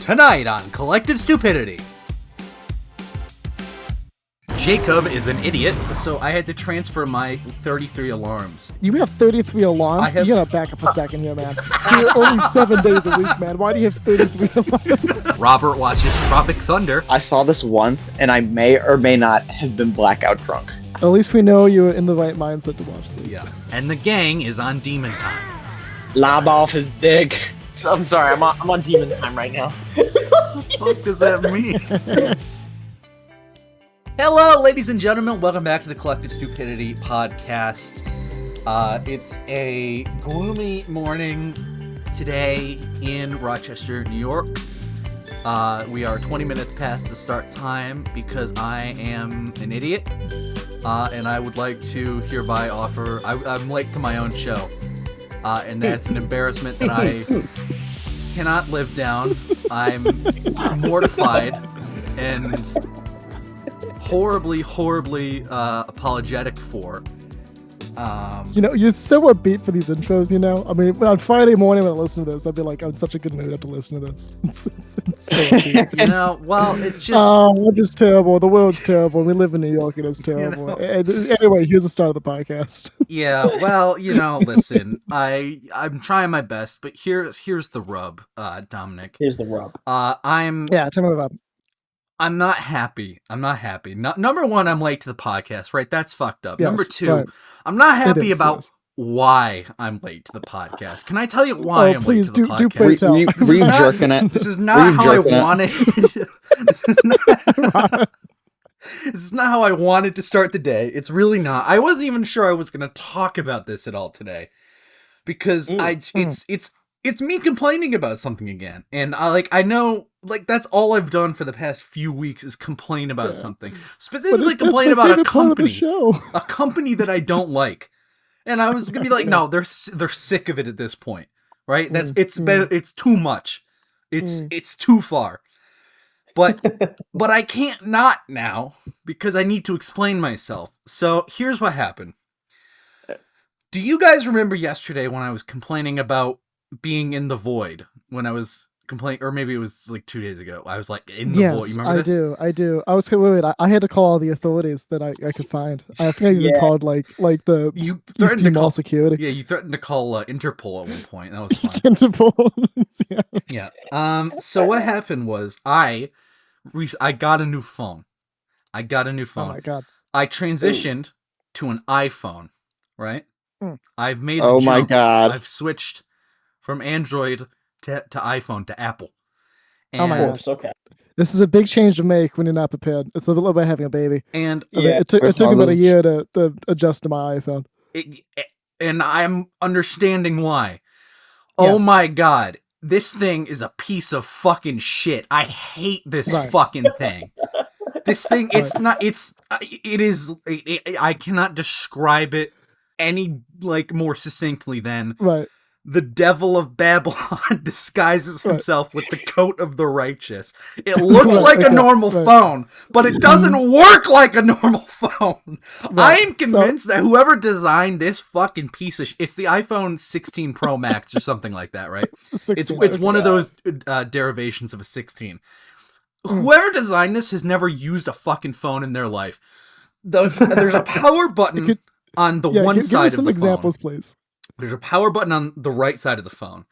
Tonight on Collective Stupidity. Jacob is an idiot, so I had to transfer my 33 alarms. You have 33 alarms? You gotta back up a second here, man. You're only 7 days a week, man. Why do you have 33 alarms? Robert watches Tropic Thunder. I saw this once, and I may or may not have been blackout drunk. At least we know you're in the right mindset to watch this. Yeah. And the gang is on Demon Time. Lob off his dick. I'm sorry, I'm on demon time right now. What does that mean? Hello, ladies and gentlemen. Welcome back to the Collective Stupidity podcast. It's a gloomy morning today in Rochester, New York. We are 20 minutes past the start time because I am an idiot. And I would like to hereby offer... I'm late to my own show. And that's an embarrassment that I cannot live down. I'm mortified and horribly apologetic for. You're so upbeat for these intros, you know? I mean, on Friday morning when I listen to this, I'd be like, I'm in such a good mood after listening to this. It's so upbeat. Well, it's just... we're just terrible. The world's terrible. We live in New York and it's terrible. Anyway, here's the start of the podcast. Yeah, well, listen, I'm trying my best, but here's the rub, Dominic. Here's the rub. Tell me about it. I'm not happy. Number one, I'm late to the podcast, right? That's fucked up. Yes, Number two, right. I'm not happy about why I'm late to the podcast. Can I tell you why I'm late to the podcast? Do pray tell. Were you jerking it? This is not how I wanted. This is not how I wanted to start the day. It's really not. I wasn't even sure I was going to talk about this at all today, because it's me complaining about something again, and I know that's all I've done for the past few weeks is complain about something. Specifically, complain about a company that I don't like. And I was gonna be like, no, they're sick of it at this point, right? It's too much. It's too far. But I can't not now because I need to explain myself. So here's what happened. Do you guys remember yesterday when I was complaining about being in the void? When I was complaining, or maybe it was like 2 days ago. I was like in the void. You remember this? I do. I was wait. I had to call all the authorities that I could find. I think I even called like the you threatened to call security. Yeah, you threatened to call Interpol at one point. That was fine. Interpol. Yeah. So what happened was I got a new phone. Oh my God. I transitioned to an iPhone. Right. I've made the Oh jump. my God. I've switched from Android to iPhone to Apple. And oh my God. Okay. This is a big change to make when you're not prepared. It's a little bit like having a baby. And it took about a year to adjust to my iPhone. And I'm understanding why. Yes. Oh my God. This thing is a piece of fucking shit. I hate this fucking thing. This thing, I cannot describe it any more succinctly than the devil of Babylon disguises himself with the coat of the righteous. It looks like a normal phone, but it doesn't work like a normal phone. I am convinced that whoever designed this fucking piece of it's the iPhone 16 Pro Max or something like that, right? It's one of those derivations of a 16. Whoever designed this has never used a fucking phone in their life. There's a power button on the one side of the phone. Give me some examples, please. There's a power button on the right side of the phone.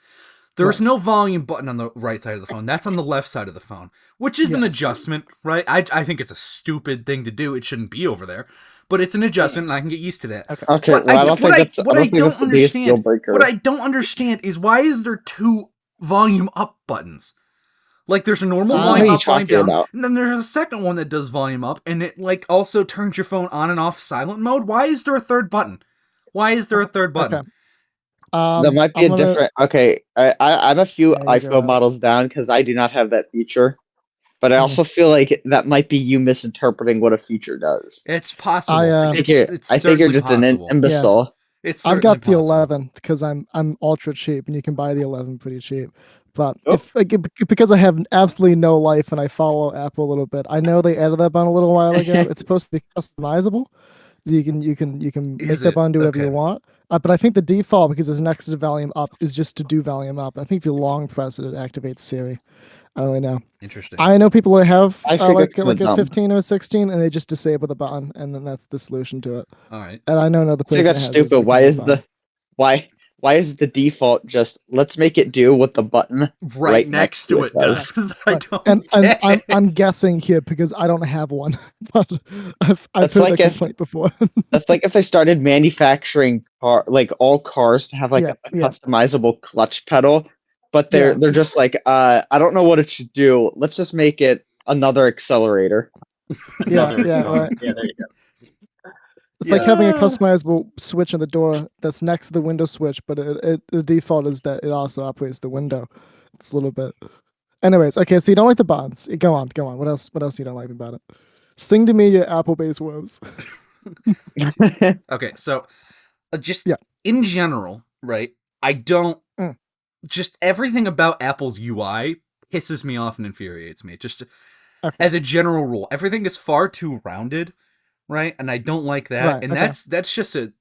There's no volume button on the right side of the phone. That's on the left side of the phone, which is an adjustment, right? I think it's a stupid thing to do. It shouldn't be over there, but it's an adjustment, and I can get used to that. Okay. Well, I don't think that's the biggest deal breaker. What I don't understand is why is there two volume up buttons? Like there's a normal volume up, volume down, and then there's a second one that does volume up, and it also turns your phone on and off silent mode. Why is there a third button? Okay. That might be a different. Okay, I have a few iPhone models down because I do not have that feature, but I also feel like that might be you misinterpreting what a feature does. It's possible. I think you're just an imbecile. Yeah. I've got the 11 because I'm ultra cheap, and you can buy the 11 pretty cheap. But because I have absolutely no life and I follow Apple a little bit, I know they added that button a little while ago. It's supposed to be customizable. You can make that button do whatever you want. But I think the default, because it's next to volume up, is just to do volume up. I think if you long press it, it activates Siri. I don't really know. Interesting. I know people that have I think like a dumb. 15 or 16, and they just disable the button, and then that's the solution to it. All right. And I know another person. I think that's stupid. Why is the default just let's make it do what the button right next to it does? I don't and I'm guessing here because I don't have one, but I've heard that complaint before. That's like if they started manufacturing all cars to have like a customizable clutch pedal, but they're just like I don't know what it should do. Let's just make it another accelerator. Right. Yeah, there you go. It's like having a customizable switch on the door that's next to the window switch, but the default is that it also operates the window. It's a little bit. Anyways, okay, so you don't like the bonds. Go on. What else you don't like about it? Sing to me your Apple-based woes. Okay, so just in general, right? I don't just everything about Apple's UI pisses me off and infuriates me. Just as a general rule, everything is far too rounded, right? And I don't like that. Right, and that's just a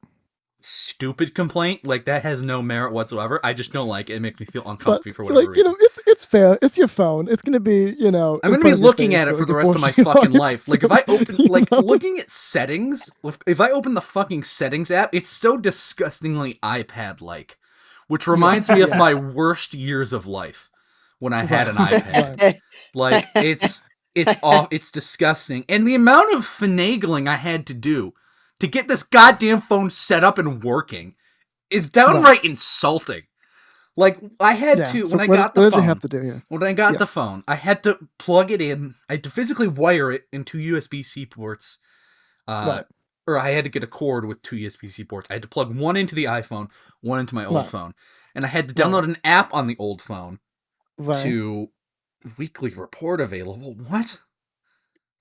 stupid complaint. Like that has no merit whatsoever. I just don't like it. It makes me feel uncomfortable for whatever reason. It's fair. It's your phone. It's gonna be, I'm gonna be looking at it for the rest of my fucking life. Like if I open looking at settings, if I open the fucking settings app, it's so disgustingly iPad-like, which reminds me of my worst years of life when I had an iPad. Like it's disgusting. And the amount of finagling I had to do to get this goddamn phone set up and working is downright insulting. Like I had to when I got the phone. What did you have to do here? When I got the phone, I had to plug it in. I had to physically wire it into USB-C ports. Or I had to get a cord with 2 USB-C ports. I had to plug one into the iPhone, one into my old phone, and I had to download an app on the old phone to weekly report available. What?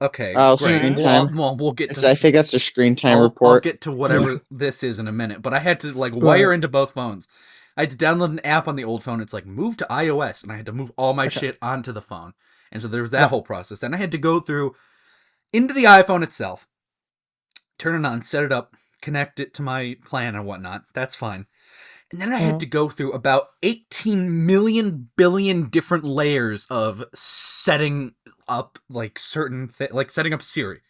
Okay, great. We'll get to. I think that's a screen time report. I'll get to whatever this is in a minute. But I had to wire into both phones. I had to download an app on the old phone. It's like move to iOS, and I had to move all my shit onto the phone. And so there was that whole process. Then I had to go through into the iPhone itself, turn it on, set it up, connect it to my plan and whatnot. That's fine. And then I had to go through about 18 million billion different layers of setting up certain setting up Siri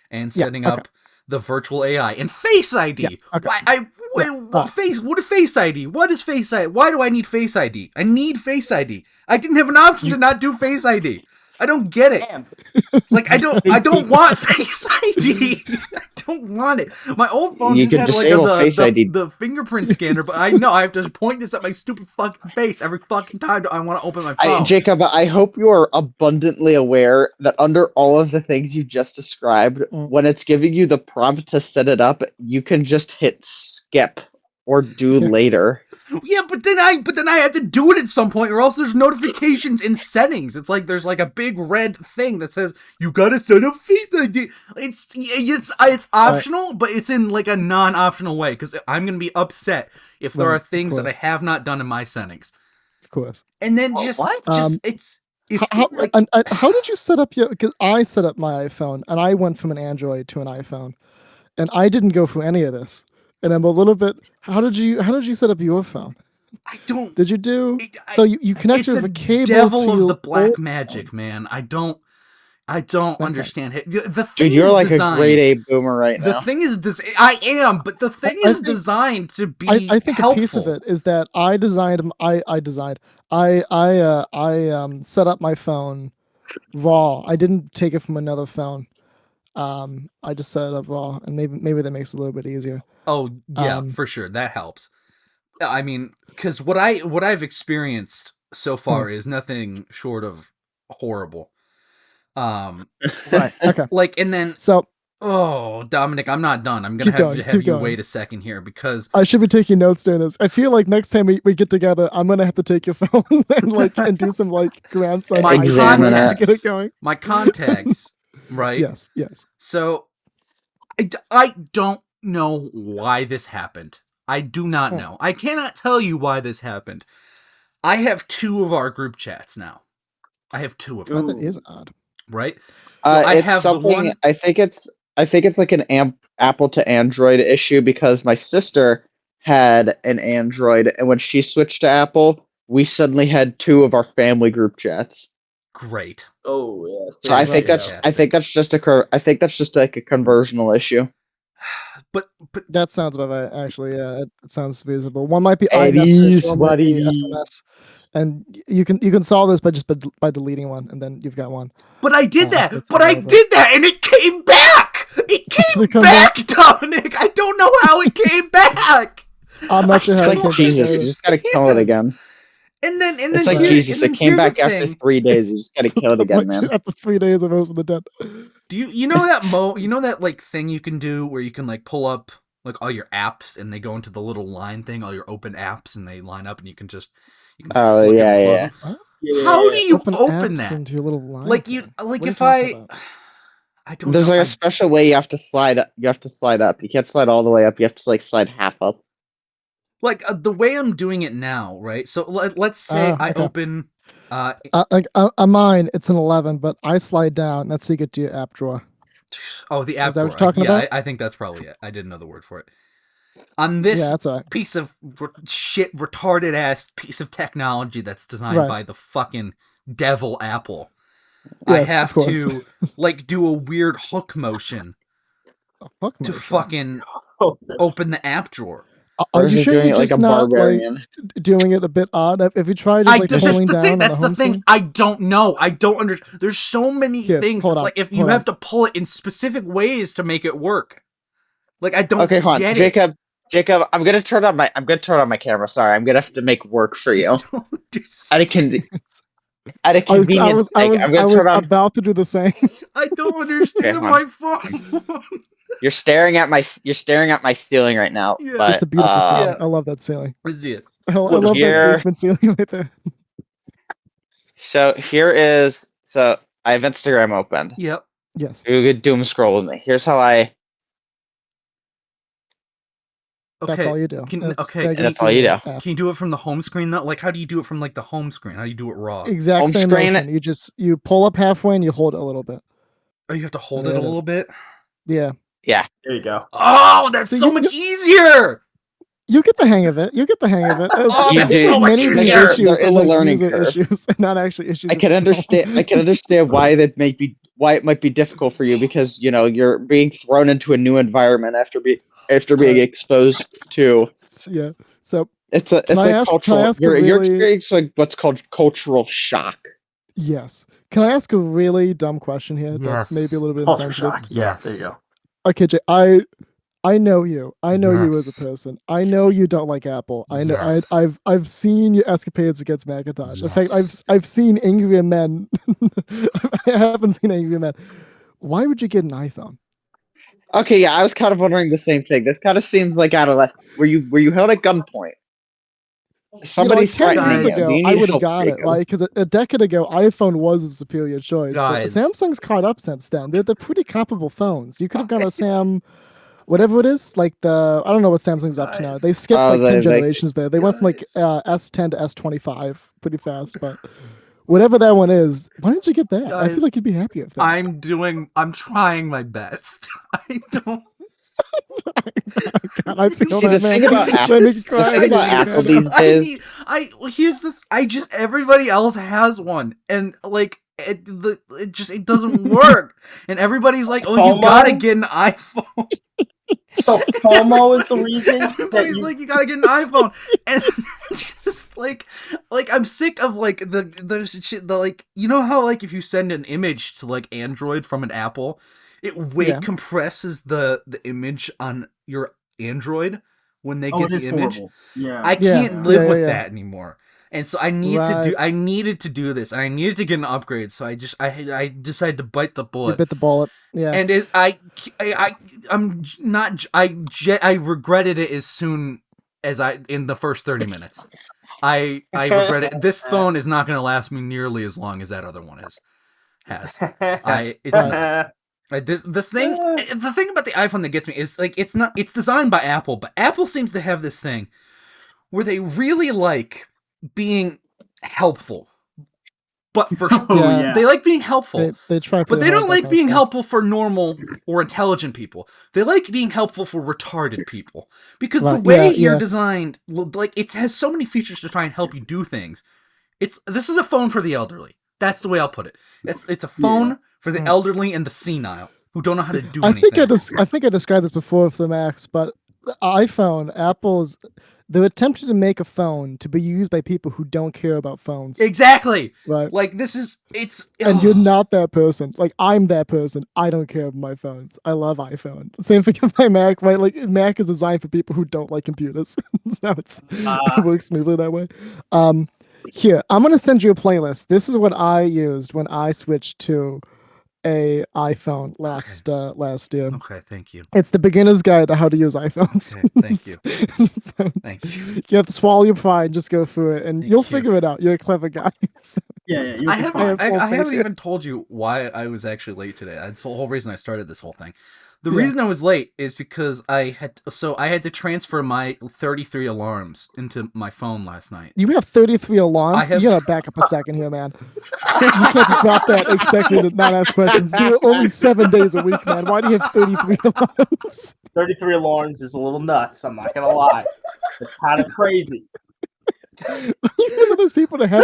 and setting up the virtual AI and Face ID. What is Face ID? What is Face ID? Why do I need Face ID? I need Face ID. I didn't have an option to not do Face ID. I don't get it. Like I don't want Face ID. I don't want it. My old phone just had the fingerprint scanner, but I know I have to point this at my stupid fucking face every fucking time I want to open my phone. Jacob, I hope you are abundantly aware that under all of the things you just described, when it's giving you the prompt to set it up, you can just hit skip or do later. Yeah, but then I have to do it at some point, or else there's notifications in settings. It's like there's like a big red thing that says you gotta set up Face ID. It's optional, but it's in like a non-optional way because I'm gonna be upset if there are things that I have not done in my settings. Of course. And then how did you set up your? Because I set up my iPhone and I went from an Android to an iPhone, and I didn't go through any of this. And I'm a little bit. How did you set up your phone? I don't. Did you do? So you connected with a cable. Devil of the black magic, man. I don't understand it. The thing Dude, you're is like designed, a grade A boomer right now. The thing is, I am, but the thing is designed to be. I think helpful. A piece of it is that I designed. I set up my phone raw. I didn't take it from another phone. I just set it up raw, and maybe that makes it a little bit easier. Oh yeah, for sure, that helps. I mean, because what I've experienced so far is nothing short of horrible. Right. Okay. And then Dominic, I'm not done. I'm gonna have you wait a second here because I should be taking notes during this. I feel like next time we get together, I'm gonna have to take your phone and do some grandson to get it going. My contacts, right? Yes. So I don't know why this happened. I do not know. I cannot tell you why this happened. I have 2 of our group chats now. I have 2 of them. That is odd. Right? So I have the one. I think it's like an Apple to Android issue because my sister had an Android, and when she switched to Apple, we suddenly had 2 of our family group chats. Great. Oh yeah. So I think that's just like a conversional issue. But that sounds about right. Actually, yeah, it sounds feasible. One might be It iMessage, is one what might be it is. SMS, and you can solve this by deleting one, and then you've got one. But I did that. That's But I irrelevant. did that, and it came back. It Actually came come back, back? Dominic. I don't know how it came back. I'm not sure It's how it like came Jesus. back You just gotta kill it again. And then It's like here, Jesus. and then It came here's back the after thing. 3 days. You just gotta kill it again, man. After 3 days of Rose of the Dead. Do you know that you know that like thing you can do where you can like pull up like all your apps and they go into the little line thing, all your open apps, and they line up, and you can Oh, flick them and close them. Yeah. How do you open apps that? into your little line Like thing? you like What are you if talking about? I don't There's know. like a special way you have to slide up. You have to slide up. You can't slide all the way up. You have to like slide half up. Like the way I'm doing it now, right? So let's say I Okay. open. On mine, it's an 11, but I slide down. That's so you get to your app drawer. Oh, the app Is that what drawer. you're talking about? I think that's probably it. I didn't know the word for it. On this that's all right. piece of shit, retarded ass piece of technology that's designed by the fucking devil Apple, I Yes, have of course. to like do a weird hook motion to fucking open the app drawer. Are you sure doing you're it like just a not barbarian? like doing it a bit odd? If you try just like pulling down that's on the home thing. screen? I don't know. I don't understand. There's so many things. It's like if you have to pull it in specific ways to make it work. Like I don't hold on. get it. Jacob, I'm gonna turn on my camera. Sorry, I'm gonna have to make work for you. At a convenience I was on. about to do the same. I don't understand my phone. You're staring at my ceiling right now. Yeah. But, It's a beautiful ceiling. I love that ceiling. Let's see it. I love that basement ceiling right there. So I have Instagram opened. Yep. Yes. You could doom scroll with me. Here's how I. Okay. That's all you do. That's all you do. Can you do it from the home screen though? Like, how do you do it from like the home screen? How do you do it raw? Exact same motion. You pull up halfway and you hold it a little bit. Oh, you have to hold it a little bit? Yeah. Yeah. There you go. Oh, that's so much easier. You get the hang of it. That's so much easier. There is a learning curve. Issues, not actually issues. I can understand why it might be difficult for you because you're being thrown into a new environment after being exposed to. Yeah. So it's a cultural. You're experiencing what's called cultural shock. Yes. Can I ask a really dumb question here? Yes. That's maybe a little bit insensitive. Yeah. There you go. Okay, Jay. I know you. I know you as a person. I know you don't like Apple. I know. Yes. I've seen your escapades against Macintosh. Yes. In fact, I've seen Angrier Men. I haven't seen Angrier Men. Why would you get an iPhone? Okay, yeah, I was kind of wondering the same thing. This kind of seems like out of left. Were you held at gunpoint? Somebody 10 years ago, I would have got Jacob. it. Like, because a decade ago, iPhone was a superior choice. Guys. But Samsung's caught up since then. They're pretty comparable phones. You could have got a Sam. Whatever it is, like I don't know what Samsung's up to now. They skipped like 10 generations there. They went from like S10 to S25 pretty fast, but whatever that one is, why didn't you get that? I feel like you'd be happy with that. I'm trying my best. I don't. God, I feel See, the thing about Apple these days. Everybody else has one, and like it doesn't work, and everybody's like, oh, you gotta get an iPhone. So FOMO is the reason. Everybody's like, you gotta get an iPhone, and just like I'm sick of like the shit. Like, you know how like if you send an image to like Android from an Apple, it compresses the image on your Android when they get the image. Horrible. Yeah. I can't live with that anymore. And so I needed to do this, and I needed to get an upgrade. So I decided to bite the bullet. You bit the bullet, yeah. And I regretted it as soon as in the first 30 minutes. I regret it. This phone is not going to last me nearly as long as that other one has. It's not. This thing, the thing about the iPhone that gets me is like it's designed by Apple, but Apple seems to have this thing where they really like being helpful, but for they like being helpful. They try, but they don't like being helpful for normal or intelligent people. They like being helpful for retarded people because the way you're designed, like it has so many features to try and help you do things. This is a phone for the elderly. That's the way I'll put it. It's a phone for the elderly and the senile who don't know how to do I anything. I think I described this before for the Macs, but the iPhone, they're attempting to make a phone to be used by people who don't care about phones. Exactly. Right. Like And you're not that person. Like I'm that person. I don't care about my phones. I love iPhone. Same thing with my Mac, right? Like Mac is designed for people who don't like computers. So it works smoothly that way. Here, I'm gonna send you a playlist. This is what I used when I switched to a iPhone last year. Okay, thank you. It's the beginner's guide to how to use iPhones. Okay, thank you. Thank you. You have to swallow your pride and just go through it, and you'll figure it out. You're a clever guy. Yeah. I haven't even told you why I was actually late today. That's the whole reason I started this whole thing. The reason I was late is because I had to transfer my 33 alarms into my phone last night. You have 33 alarms? You gotta back up a second here, man. You can't just drop that and expect me to not ask questions. There are only 7 days a week, man. Why do you have 33 alarms? 33 alarms is a little nuts, I'm not gonna lie. It's kind of crazy. You're one of those people that have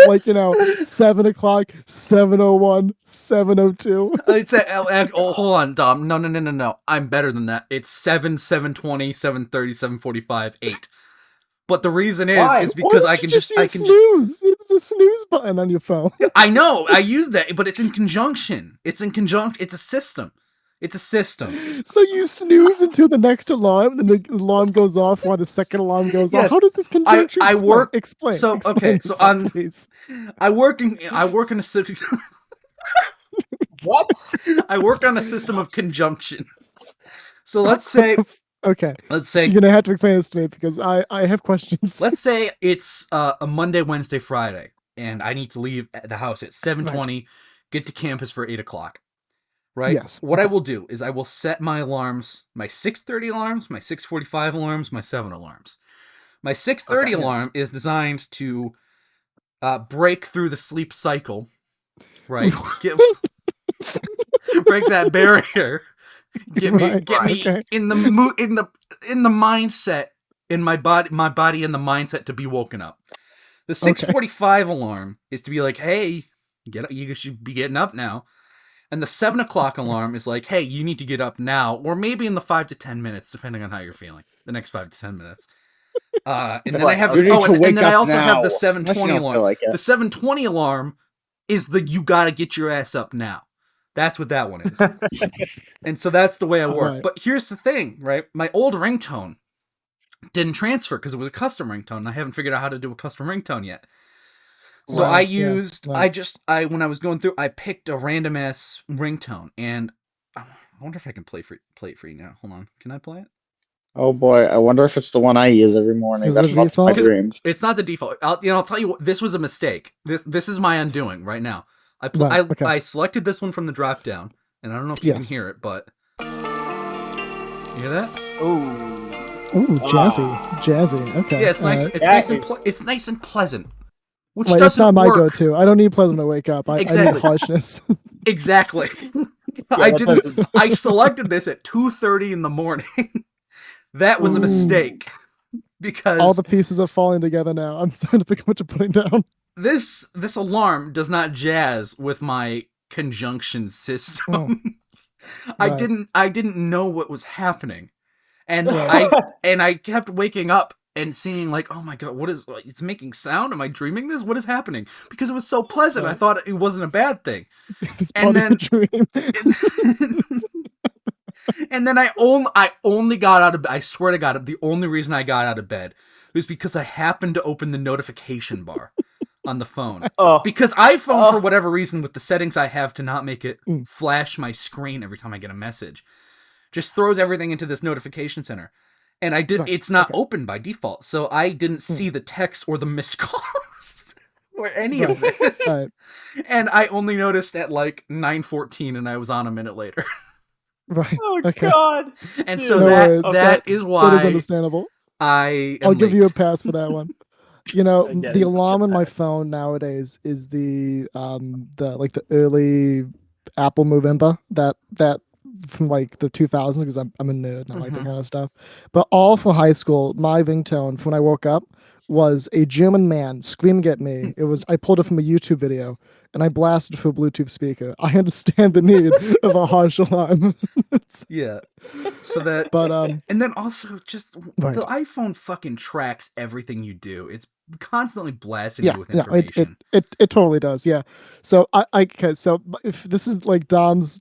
7 o'clock, 7:01, 7:02. Hold on, Dom. No. I'm better than that. It's 7, 7:20, 7:30, 7:45, 8. But the reason is because I can just snooze. It's a snooze button on your phone. I know. I use that, but it's in conjunction. It's a system. It's a system. So you snooze until the next alarm, and the alarm goes off while the second alarm goes off. How does this conjunction explain? So okay, so I work in a system. What? I work on a system of conjunctions. So let's say you're gonna have to explain this to me because I have questions. Let's say it's a Monday, Wednesday, Friday, and I need to leave the house at 7:20, get to campus for 8 o'clock. Right? Yes. What I will do is I will set my alarms, my 6:30 alarms, my 6:45 alarms, my 7 alarms. My 6:30 alarm is designed to break through the sleep cycle, right? Break that barrier. Get me in the mindset, in my body in the mindset to be woken up. The 6:45 alarm is to be like, hey, you should be getting up now. And the 7 o'clock alarm is like, hey, you need to get up now, or maybe in the 5 to 10 minutes, depending on how you're feeling. The next 5 to 10 minutes. And then I have I also have the 7:20 alarm. The 7:20 alarm is the you gotta get your ass up now. That's what that one is. And so that's the way I work. Right. But here's the thing, right? My old ringtone didn't transfer because it was a custom ringtone. And I haven't figured out how to do a custom ringtone yet. So I used, when I was going through, I picked a random ass ringtone, and I wonder if I can play it for you now. Hold on, can I play it? Oh boy, I wonder if it's the one I use every morning. That's my dreams. It's not the default. I'll tell you what. This was a mistake. This is my undoing right now. I selected this one from the drop down, and I don't know if you can hear it, but you hear that? Ooh, jazzy. Okay. Yeah, it's nice. It's nice and pleasant. Which that's not my go-to. I don't need pleasant to wake up. I need harshness. Exactly. I selected this at 2:30 in the morning. That was a mistake because all the pieces are falling together now. I'm starting to pick up what you're putting down. This alarm does not jazz with my conjunction system. I didn't know what was happening, and I kept waking up and seeing like, oh my god, what is it's making sound? Am I dreaming this? What is happening? Because it was so pleasant, I thought it wasn't a bad thing. And then, and then I only got out of bed. I swear to God, the only reason I got out of bed was because I happened to open the notification bar on the phone. Because iPhone, for whatever reason, with the settings I have to not make it flash my screen every time I get a message, just throws everything into this notification center. And it's not open by default, so I didn't see the text or the missed calls or any of this. Right. And I only noticed at like 9:14, and I was on a minute later. Right. Oh God. And so that is why that is understandable. I'll give you a pass for that one. You know, the alarm on my phone nowadays is the early Apple Movember that from like the 2000s, because I'm a nerd and I like that kind of stuff. But all for high school, my ringtone from when I woke up was a German man screaming at me. I pulled it from a YouTube video, and I blasted for a Bluetooth speaker. I understand the need of a harsh alarm. Yeah. So that, but and then also just right. the iPhone fucking tracks everything you do. It's constantly blasting you with information. It totally does. Yeah. So so if this is like Dom's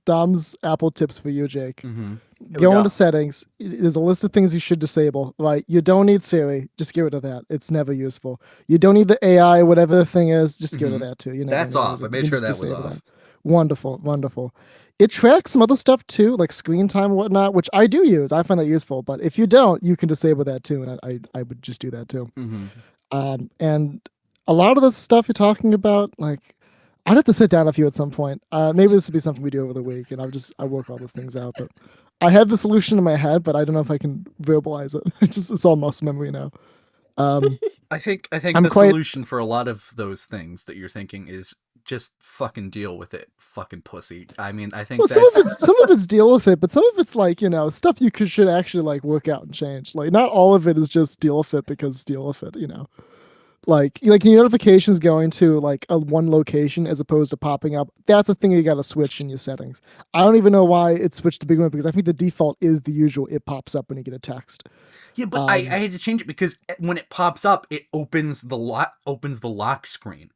Apple tips for you, Jake. Mm-hmm. Go into settings. There's a list of things you should disable. Right. You don't need Siri. Just get rid of that. It's never useful. You don't need the AI, whatever the thing is. Just get rid of that too. That's off. I made sure that was off. Wonderful, wonderful. It tracks some other stuff too, like screen time and whatnot, which I do use. I find that useful. But if you don't, you can disable that too, and I would just do that too. Mm-hmm. And a lot of the stuff you're talking about, like, I'd have to sit down with you at some point. Maybe this would be something we do over the week, and I work all the things out. But I have the solution in my head, but I don't know if I can verbalize it. It's all muscle memory now. I think the solution for a lot of those things that you're thinking is just fucking deal with it, fucking pussy. I mean, I think some of it's deal with it, but some of it's like, you know, stuff you should actually like work out and change. Like, not all of it is just deal with it because deal with it, you know. Like your notifications going to like a one location as opposed to popping up. That's a thing you got to switch in your settings. I don't even know why it switched to begin with, because I think the default is the usual. It pops up when you get a text. Yeah, but I had to change it because when it pops up, it opens the lock screen,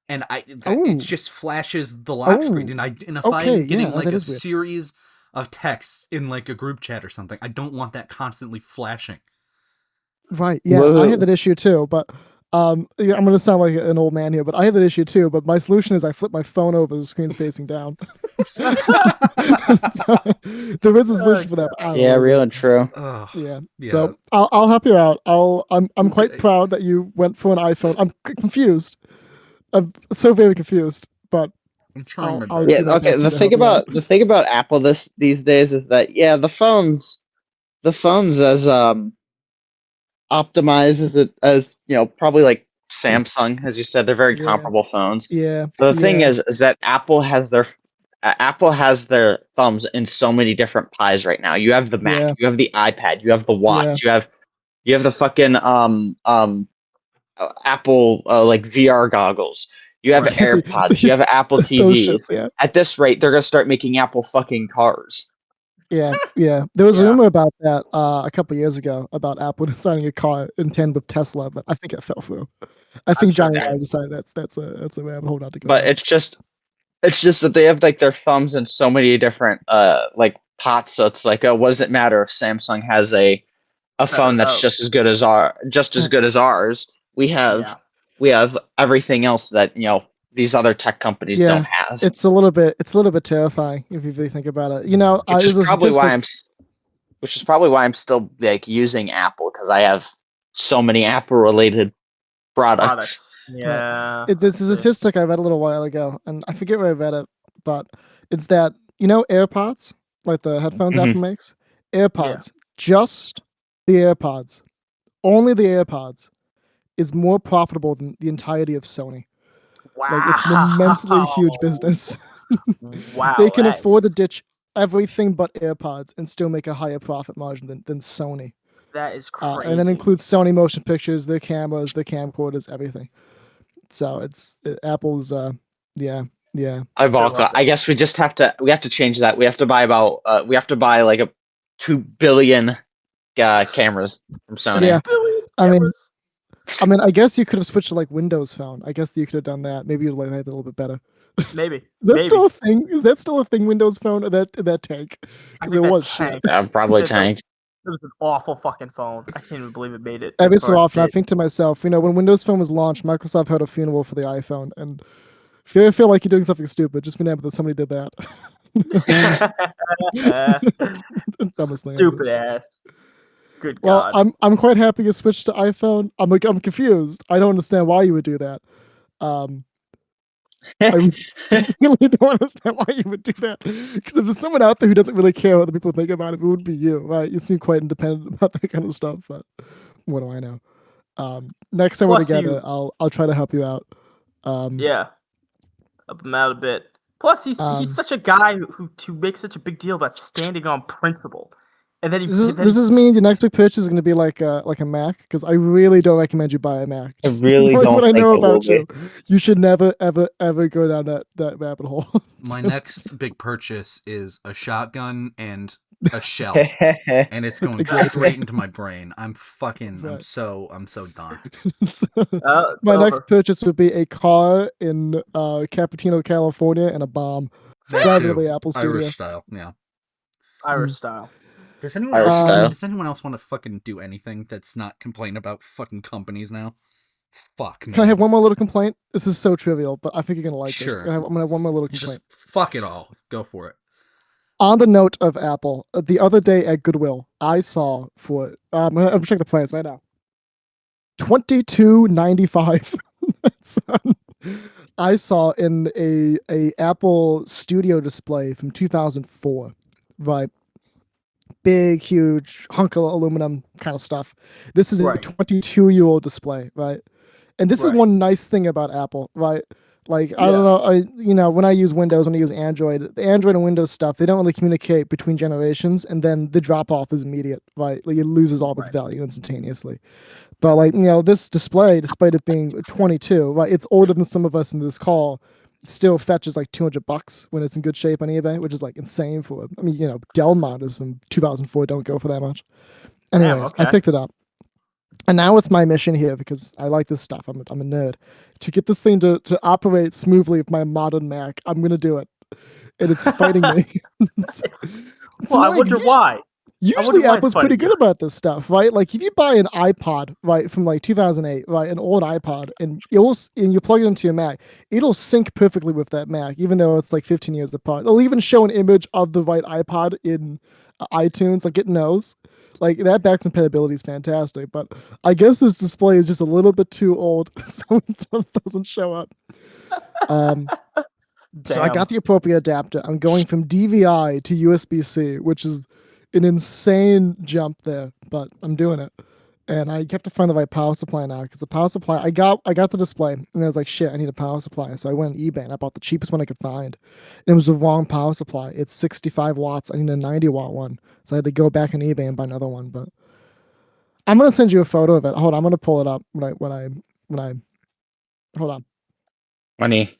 and it just flashes the lock screen. And if I'm getting like a series of texts in like a group chat or something, I don't want that constantly flashing. Right. Yeah, whoa. I have that issue too, but I'm gonna sound like an old man here, but I have that issue too. But my solution is I flip my phone over, the screen's facing down. So, there is a solution for that. Yeah, real and true. Yeah. So I'll help you out. I'm quite proud that you went for an iPhone. I'm confused. I'm so very confused, but I'm trying my best. Yeah. Okay. The thing about Apple these days is that the phones as optimized as you know, probably like Samsung, as you said, they're very comparable phones. Yeah. But the thing is that Apple has their thumbs in so many different pies right now. You have the Mac, you have the iPad, you have the watch, you have the fucking Apple like VR goggles. You have AirPods, you have Apple TVs. At this rate, they're gonna start making Apple fucking cars. Yeah. There was a rumor about that a couple years ago about Apple designing a car in tandem with Tesla, but I think it fell through. I think Johnny and I decided that's a rabbit hole not to go. But it's just that they have like their thumbs in so many different like pots. So it's like, what does it matter if Samsung has a phone that's just as good as ours? We have everything else that these other tech companies don't have. It's a little bit terrifying if you really think about it. You know, which is probably why I'm still like using Apple, because I have so many Apple related products. Yeah. This is a statistic I read a little while ago, and I forget where I read it, but it's that, AirPods, like the headphones Apple makes, AirPods, just the AirPods, only the AirPods, is more profitable than the entirety of Sony. Wow. Like, it's an immensely huge business. Wow. They can afford to ditch everything but AirPods and still make a higher profit margin than Sony. That is crazy. And that includes Sony motion pictures, their cameras, their camcorders, everything. So Apple's I guess we just have to change that. We have to buy like a 2 billion cameras from Sony. Yeah. I mean, I guess you could have switched to like Windows Phone. I guess you could have done that. Maybe you'd like that a little bit better. Maybe. Is that still a thing? Is that still a thing, Windows Phone, or that tank? Because it was shit. Probably tanked. It was an awful fucking phone. I can't even believe it made it. Every so often, I think to myself, when Windows Phone was launched, Microsoft held a funeral for the iPhone, and if you ever feel like you're doing something stupid, just remember that somebody did that. Stupid ass. Good God. Well, I'm quite happy you switched to iPhone. I'm confused. I don't understand why you would do that. I really don't understand why you would do that. Because if there's someone out there who doesn't really care what the people think about it, it would be you, right? You seem quite independent about that kind of stuff, but what do I know? Next time we're together, I'll try to help you out. Yeah, help him out a bit. Plus, he's such a guy who makes such a big deal about standing on principle And then this is mean your next big purchase is going to be like a Mac, because I really don't recommend you buy a Mac. I Just really knowing don't what I think know it will about you, be. you should never ever go down that rabbit hole. My next big purchase is a shotgun and a shell, and it's going straight into my brain. I'm so done. My next purchase would be a car in Cupertino, California, and a bomb. That Driving too. to the Apple studio. Irish style, yeah. Irish style. Does anyone else want to fucking do anything that's not complain about fucking companies now? Fuck me. Can I have one more little complaint? This is so trivial, but I think you're gonna like this. I'm gonna have one more little complaint. Just fuck it all. Go for it. On the note of Apple, the other day at Goodwill, I saw for I'm checking the price right now. $22.95. I saw in a Apple Studio display from 2004, right? Big, huge hunk of aluminum kind of stuff. This is a 22-year-old display, right? And this is one nice thing about Apple, right? Like, I don't know, when I use Windows, when I use Android, the Android and Windows stuff, they don't really communicate between generations, and then the drop-off is immediate, right? Like, it loses all of its value instantaneously. But, like, this display, despite it being 22, right, it's older than some of us in this call, still fetches like $200 when it's in good shape on eBay, which is like insane for, Dell monitors from 2004 don't go for that much. Anyways, I picked it up. And now it's my mission here, because I like this stuff. I'm a nerd. To get this thing to operate smoothly with my modern Mac, I'm going to do it. And it's fighting me. I wonder why. Usually Apple's pretty good about this stuff, right? Like if you buy an iPod, right, from like 2008, right, an old iPod, and you plug it into your Mac, it'll sync perfectly with that Mac, even though it's like 15 years apart. It'll even show an image of the right iPod in iTunes, like it knows. Like that back compatibility is fantastic, but I guess this display is just a little bit too old, so it doesn't show up. So I got the appropriate adapter. I'm going from DVI to USB-C, which is an insane jump there, but I'm doing it. And I have to find the right power supply now, because the power supply I got the display, and I was like, shit, I need a power supply. So I went on eBay and I bought the cheapest one I could find. And it was the wrong power supply. It's 65 watts. I need a 90-watt one. So I had to go back on eBay and buy another one. But I'm gonna send you a photo of it. Hold on, I'm gonna pull it up when I hold on. Money.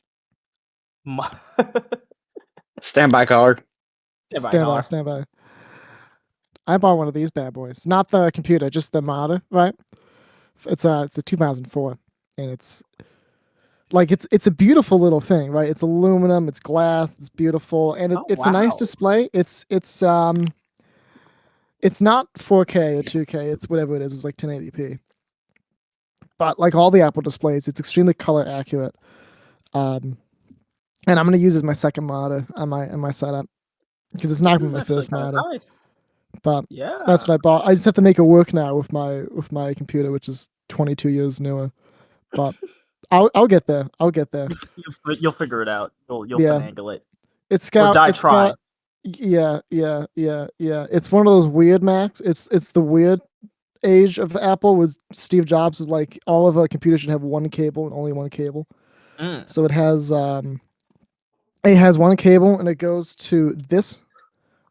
Stand by card. Stand by. I bought one of these bad boys. Not the computer, just the monitor, right? It's a 2004, and it's a beautiful little thing, right? It's aluminum, it's glass, it's beautiful, and it's a nice display. It's not 4K or 2K, it's whatever it is. It's like 1080p. But like all the Apple displays, it's extremely color accurate. And I'm gonna use it as my second monitor on my setup, because it's not my first monitor. Nice. But that's what I bought. I just have to make it work now with my computer, which is 22 years newer. But I'll get there. You'll figure it out. You'll finagle it. It's got yeah. It's one of those weird Macs. It's the weird age of Apple, with Steve Jobs is like, all of our computers should have one cable and only one cable. So it has one cable, and it goes to this.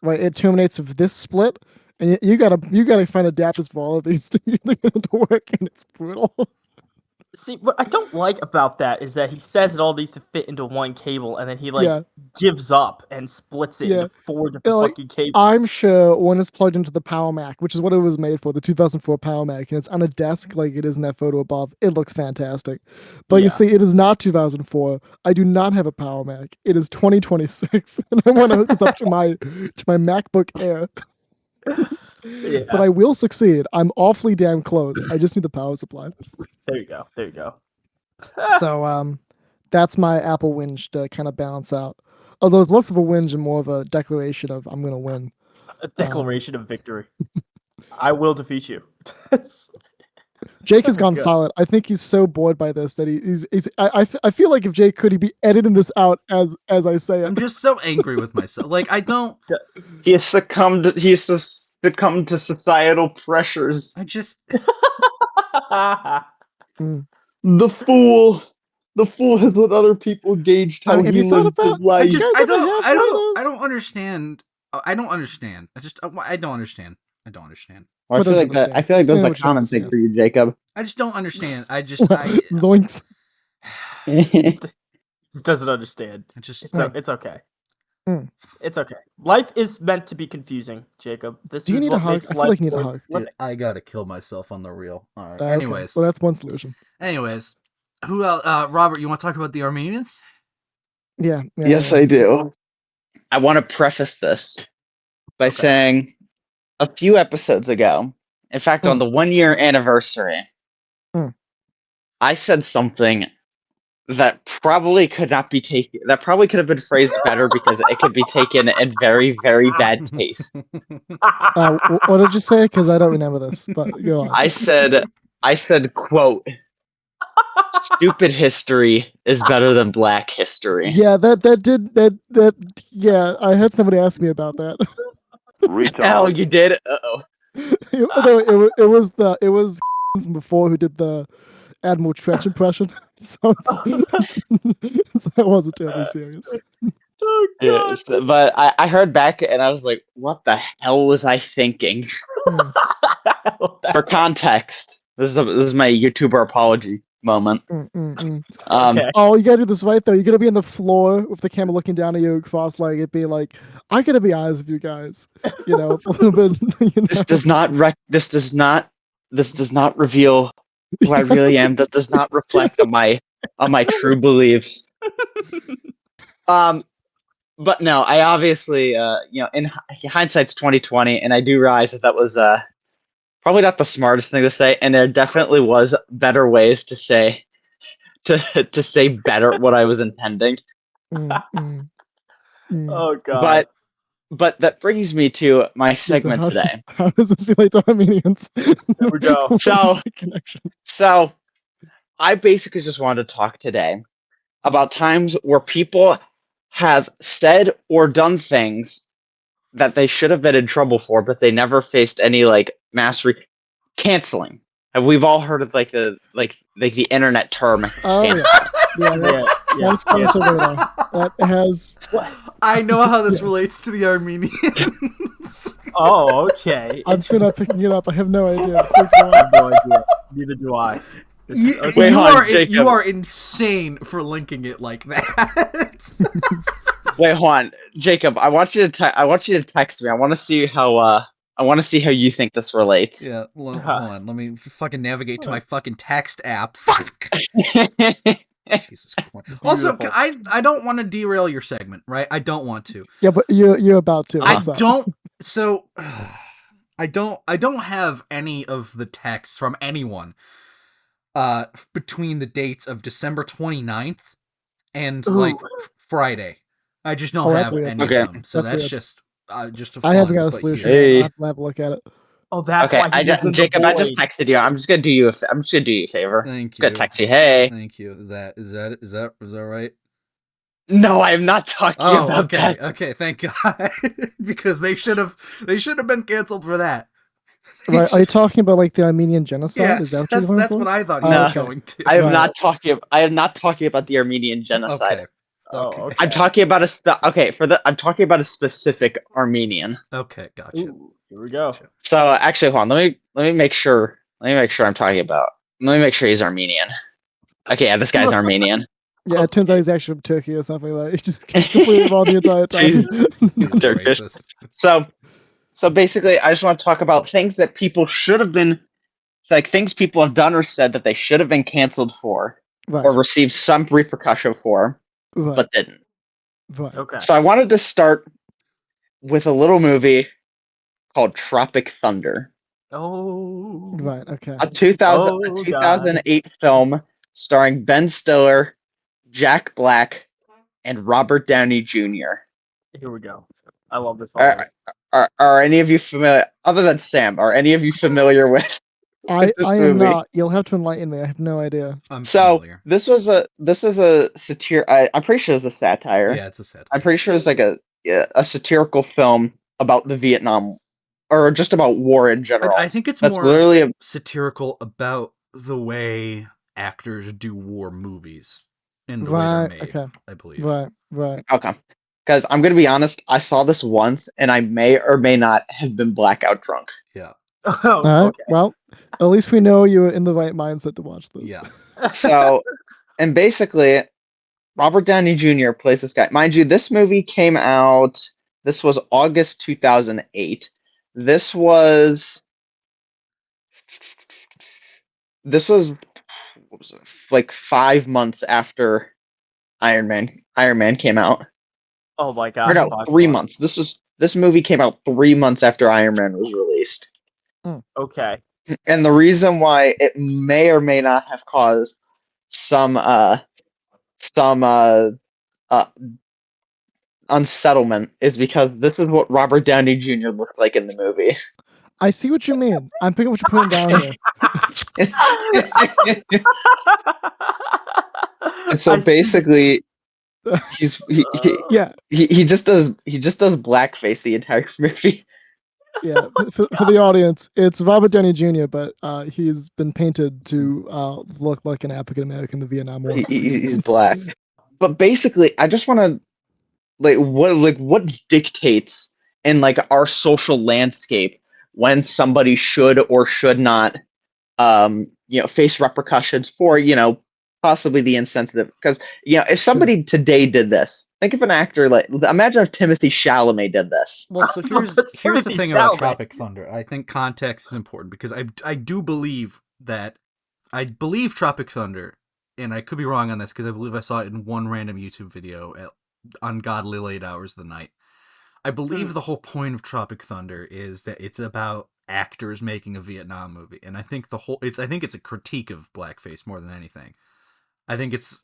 Right, it terminates with this split, and you gotta find adapters for all of these to work, and it's brutal. See, what I don't like about that is that he says it all needs to fit into one cable, and then he gives up and splits it into 4 different fucking cables. I'm sure when it's plugged into the Power Mac, which is what it was made for, the 2004 Power Mac, and it's on a desk like it is in that photo above, it looks fantastic. But you see, it is not 2004. I do not have a Power Mac. It is 2026, and I want to hook this up to my MacBook Air. But I will succeed. I'm awfully damn close. I just need the power supply. There you go. So that's my Apple whinge to kind of balance out. Although it's less of a whinge and more of a declaration of I'm gonna win. A declaration of victory. I will defeat you. Jake has gone silent. I think he's so bored by this that he's I feel like if Jake could, he'd be editing this out as I say it. I'm just so angry with myself. Like, I don't. He has succumbed to societal pressures. I just. The fool has let other people gauge how he lives his life. I don't understand. I don't understand. I don't understand. I don't understand. Well, I feel like that. I feel like that's a common thing for you, Jacob. I just don't understand. He doesn't understand. It's okay. Mm. It's okay. Life is meant to be confusing, Jacob. Do you need a hug? I feel like you need a hug. Dude, I gotta kill myself on the real. All right. Anyways, well, that's one solution. Anyways, who else? Robert, you want to talk about the Armenians? Yeah. Yes, I do. I want to preface this by saying a few episodes ago, in fact, on the 1-year anniversary, I said something that probably could not be taken. That probably could have been phrased better because it could be taken in very, very bad taste. What did you say? Because I don't remember this. But go on. I said, quote, "Stupid history is better than black history." Yeah, yeah, I had somebody ask me about that. Hell, you did? Uh-oh. it was from before who did the Admiral Trench impression. So it wasn't terribly serious. Oh, God. Yeah, but I heard back and I was like, what the hell was I thinking? For context, this is my YouTuber apology moment. Okay. Oh, you gotta do this right though. You're gonna be on the floor with the camera looking down at you, cross-legged, being like, "I gotta be honest with you guys." You know, a little bit. You know? This does not reveal who I really am. That does not reflect on my true beliefs. But no, I obviously, in hindsight's 2020, and I do realize that was probably not the smartest thing to say, and there definitely was better ways to say better what I was intending. Oh God! But that brings me to my segment today. How does this relate to Armenians? There we go. So I basically just wanted to talk today about times where people have said or done things that they should have been in trouble for, but they never faced any mass canceling. And we've all heard of the internet term. That's that has. I know how this relates to the Armenians. Oh, okay. I'm still not picking it up. I have no idea. I have no idea. Neither do I. You are insane for linking it like that. Wait, hold on, Jacob. I want you to text me. I want to see how you think this relates. Yeah, hold on. Let me fucking navigate to my fucking text app. Fuck. Jesus Christ. Also, I don't want to derail your segment, right? I don't want to. Yeah, but you're about to. I don't. So, I don't have any of the texts from anyone between the dates of December 29th and Friday. I just don't have any of them. So that's just a I haven't got a solution. Hey. I have to have a look at it. Oh, that's why Jacob, I just texted you. I'm just gonna do you a favor. Thank you. I'm gonna text you. Hey. Thank you. Is that right? No, I am not talking about that. Okay, thank God. Because they should have been canceled for that. Right? Are you talking about the Armenian genocide? Yes, is that that's what I thought you were going to. I am not talking about the Armenian genocide. Okay. Okay. I'm talking about I'm talking about a specific Armenian. Okay, gotcha. Ooh, here we go. Gotcha. So actually, hold on. Let me make sure. I'm talking about. Let me make sure he's Armenian. Okay, yeah, this guy's Armenian. Yeah, it turns out he's actually from Turkey or something like that. He just completely wrong the entire time. Turkish. So basically, I just want to talk about things that people should have been, things people have done or said that they should have been canceled for, or received some repercussion for, but didn't. Right. Okay. So I wanted to start with a little movie called Tropic Thunder. Oh. Right. Okay. A 2008 film starring Ben Stiller, Jack Black, and Robert Downy Jr. Here we go. I love this. Are any of you familiar? Other than Sam, are any of you familiar with? I am not. You'll have to enlighten me. I have no idea. I'm familiar. This is a satire. I'm pretty sure it's a satire. Yeah, it's a satire. I'm pretty sure it's a satirical film about the Vietnam, or just about war in general. I think it's more literally satirical about the way actors do war movies and the way they're made. Okay. I believe. Right. Okay. Because I'm gonna be honest, I saw this once, and I may or may not have been blackout drunk. Yeah. All right. Okay. Well, at least we know you were in the right mindset to watch this. Yeah. So, and basically, Robert Downey Jr. plays this guy. Mind you, this movie came out. This was August 2008. This was what was it, like 5 months after Iron Man came out. Oh my god! Or no, 3 months. This movie came out 3 months after Iron Man was released. Okay. And the reason why it may or may not have caused some unsettlement is because this is what Robert Downey Jr. looked like in the movie. I see what you mean. I'm picking what you're putting down here. And so basically, he just does blackface the entire movie. Yeah, for the audience, it's Robert Downey Jr., but he's been painted to look like an African American in the Vietnam War. He's black. But basically, I just want to what dictates in like our social landscape when somebody should or should not face repercussions for possibly the insensitive. Because if somebody today did this, think of an actor like, imagine if Timothy Chalamet did this. Well, so here's the thing about Tropic Thunder. I think context is important because I believe Tropic Thunder, and I could be wrong on this because I believe I saw it in one random YouTube video at ungodly late hours of the night. I believe the whole point of Tropic Thunder is that it's about actors making a Vietnam movie, and I think it's a critique of blackface more than anything. I think it's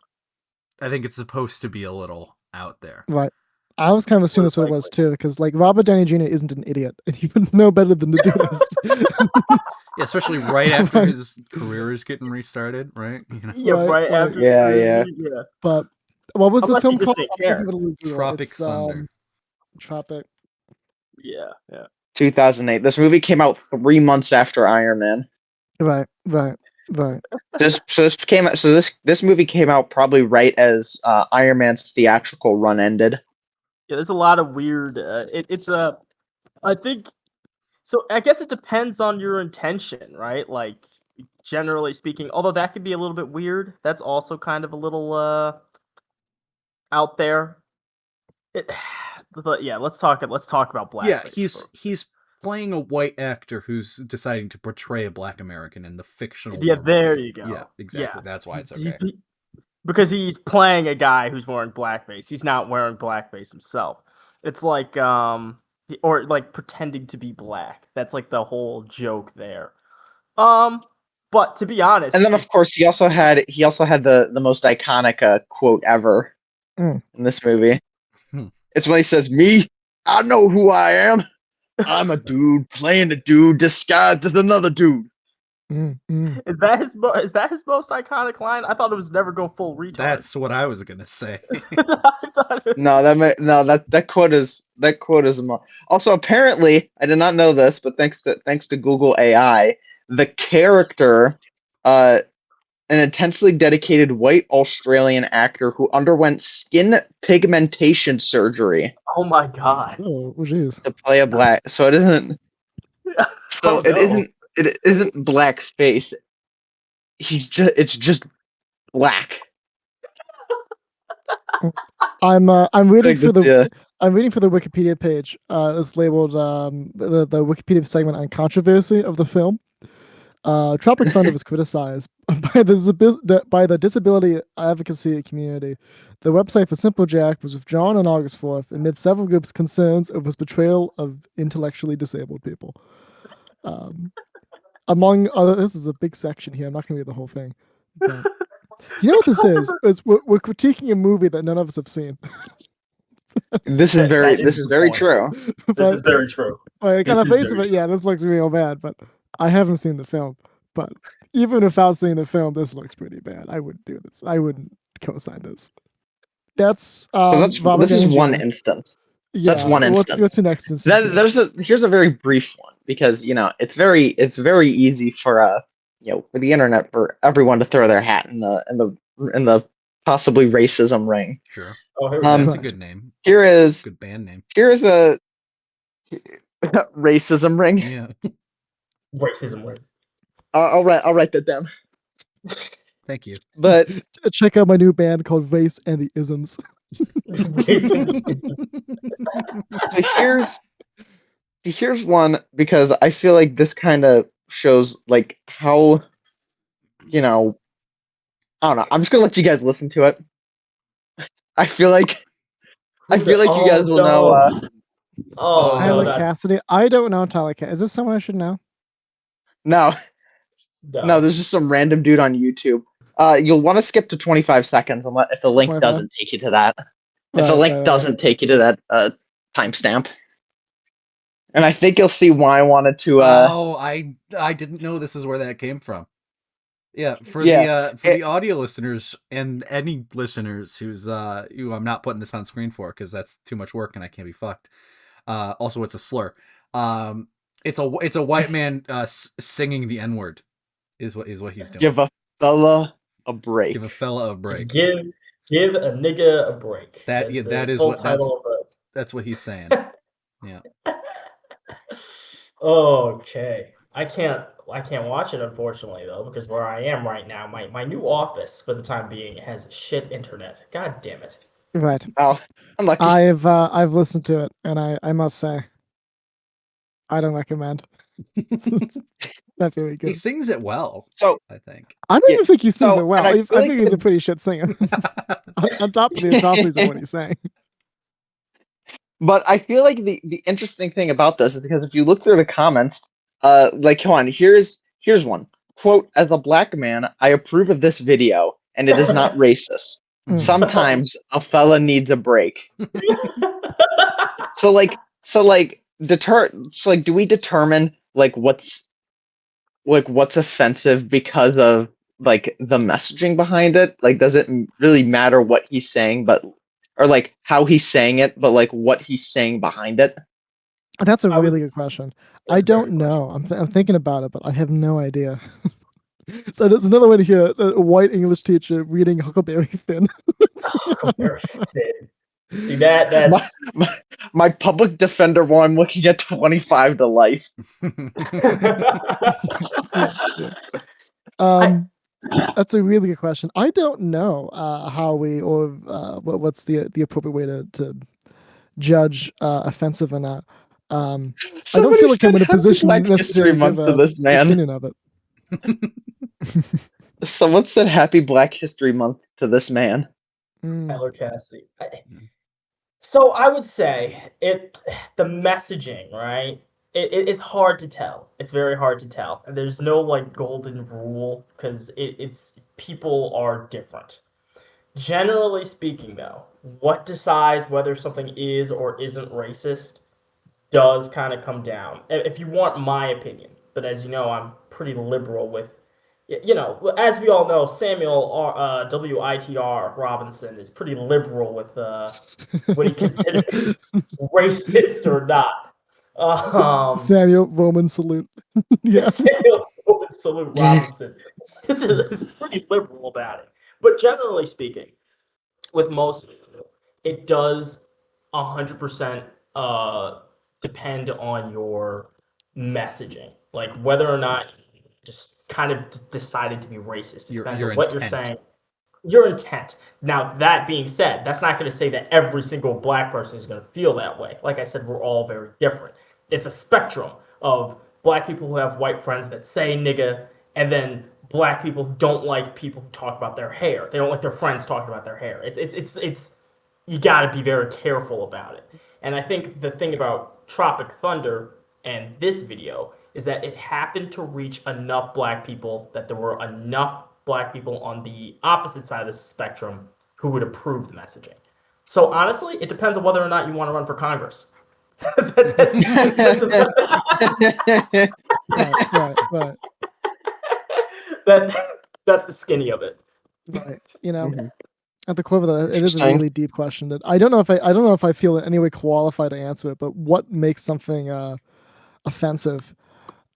supposed to be a little out there. Right. I was kind of assuming that's what it was too, because like Robert Downey Jr. isn't an idiot, and he would know better than to do this. Yeah, especially right after his career is getting restarted, right? Yeah, right after. Yeah. But what was the film called? Tropic Thunder. Tropic. Yeah. 2008. This movie came out 3 months after Iron Man. Right. This movie came out probably right as Iron Man's theatrical run ended. Yeah, there's a lot of weird. I think. So I guess it depends on your intention, right? Like, generally speaking, although that could be a little bit weird. That's also kind of a little out there. But yeah, let's talk about blackface. Yeah, he's playing a white actor who's deciding to portray a black American in the fictional world. There you go. Yeah, exactly. Yeah. That's why it's okay. Because he's playing a guy who's wearing blackface. He's not wearing blackface himself. It's like or like pretending to be black. That's like the whole joke there. But to be honest, and then of course he also had the most iconic quote ever in this movie. It's when he says, "Me, I know who I am. I'm a dude playing a dude disguised as another dude." Is that his most iconic line? I thought it was "Never go full retard." That's what I was gonna say. That quote is more. Also, apparently, I did not know this, but thanks to Google AI, the character, an intensely dedicated white Australian actor who underwent skin pigmentation surgery. Oh my god! Oh jeez. To play a black, so it isn't. So it isn't. It isn't blackface. It's just black. I'm reading for the Wikipedia page. It's labeled the Wikipedia segment on controversy of the film. Tropic Thunder was criticized by the disability advocacy community. The website for Simple Jack was withdrawn on August 4th amid several groups' concerns over its portrayal of intellectually disabled people. Among other, this is a big section here. I'm not going to read the whole thing. But you know what this is? We're critiquing a movie that none of us have seen. This is very true. This is very true. Like on the face of it, yeah, this looks real bad. But I haven't seen the film. But even without seeing the film, this looks pretty bad. I wouldn't do this. I wouldn't co-sign this. This is one instance. Yeah, that's one instance. What's the next instance? Here's a very brief one because it's very easy for with the internet for everyone to throw their hat in the possibly racism ring. Sure. Oh, that's a good name. Good band name. Here's a racism ring. Yeah. Racism word. I'll write that down. Thank you. But check out my new band called Race and the Isms. So here's one, because I feel like this kind of shows like how, I don't know. I'm just gonna let you guys listen to it. I feel like you guys will know. Tyler Cassidy. I don't know Tyler Cassidy. Is this someone I should know? No, there's just some random dude on YouTube. You'll want to skip to 25 seconds if the link 25? doesn't take you to that. If the link doesn't take you to that timestamp. And I think you'll see why I wanted to. I didn't know this is where that came from. Yeah, for the audio listeners and any listeners who I'm not putting this on screen for because that's too much work and I can't be fucked. Also, it's a slur. It's a white man singing the N-word is what he's doing. Give a fella a break. Give a fella a break. Give a nigga a break. That's what he's saying. Yeah. Okay. I can't watch it, unfortunately, though, because where I am right now, my new office for the time being has shit internet. God damn it. Right. Oh, I'm lucky. I've listened to it, and I must say, I don't recommend. It's not very good. He sings it well. So I think. I don't even think he sings it well. I like think he's a pretty shit singer. on top of the atrocities of what he's saying. But I feel like the interesting thing about this is because if you look through the comments, come on, here's one quote: "As a black man, I approve of this video, and it is not racist. Sometimes a fella needs a break." So do we determine what's offensive because of the messaging behind it? Does it really matter what he's saying, or how he's saying it, but what he's saying behind it? That's a really good question. I don't know. I'm thinking about it, but I have no idea. So there's another one here: a white English teacher reading Huckleberry Finn. Huckleberry Finn. See that's my public defender one. I'm looking at 25 to life. That's a really good question. I don't know how what's the appropriate way to judge offensive or not. I don't feel like I'm in a position necessarily to give an opinion of it. Someone said Happy Black History Month to this man. Tyler Cassidy. So I would say the messaging, right? It's hard to tell. It's very hard to tell. And there's no golden rule because it's people are different. Generally speaking, though, what decides whether something is or isn't racist does kind of come down. If you want my opinion, but as you know, I'm pretty liberal with, as we all know, Samuel WITR Robinson is pretty liberal with what he considers racist or not. Samuel Roman salute. Yeah. Samuel Roman salute Robinson is pretty liberal about it. But generally speaking, with most, it does 100% depend on your messaging, whether or not you just kind of decided to be racist. It depends on what you're saying, your intent. Now, that being said, that's not going to say that every single black person is going to feel that way. Like I said, we're all very different. It's a spectrum of black people who have white friends that say nigga, and then black people don't like people who talk about their hair. They don't like their friends talking about their hair. It's you got to be very careful about it. And I think the thing about Tropic Thunder and this video is that it happened to reach enough black people that there were enough black people on the opposite side of the spectrum who would approve the messaging. So honestly, it depends on whether or not you want to run for Congress. Right. That's the skinny of it. Right. At the core of that, it is a really deep question that I don't know if I feel in any way qualified to answer it. But what makes something offensive?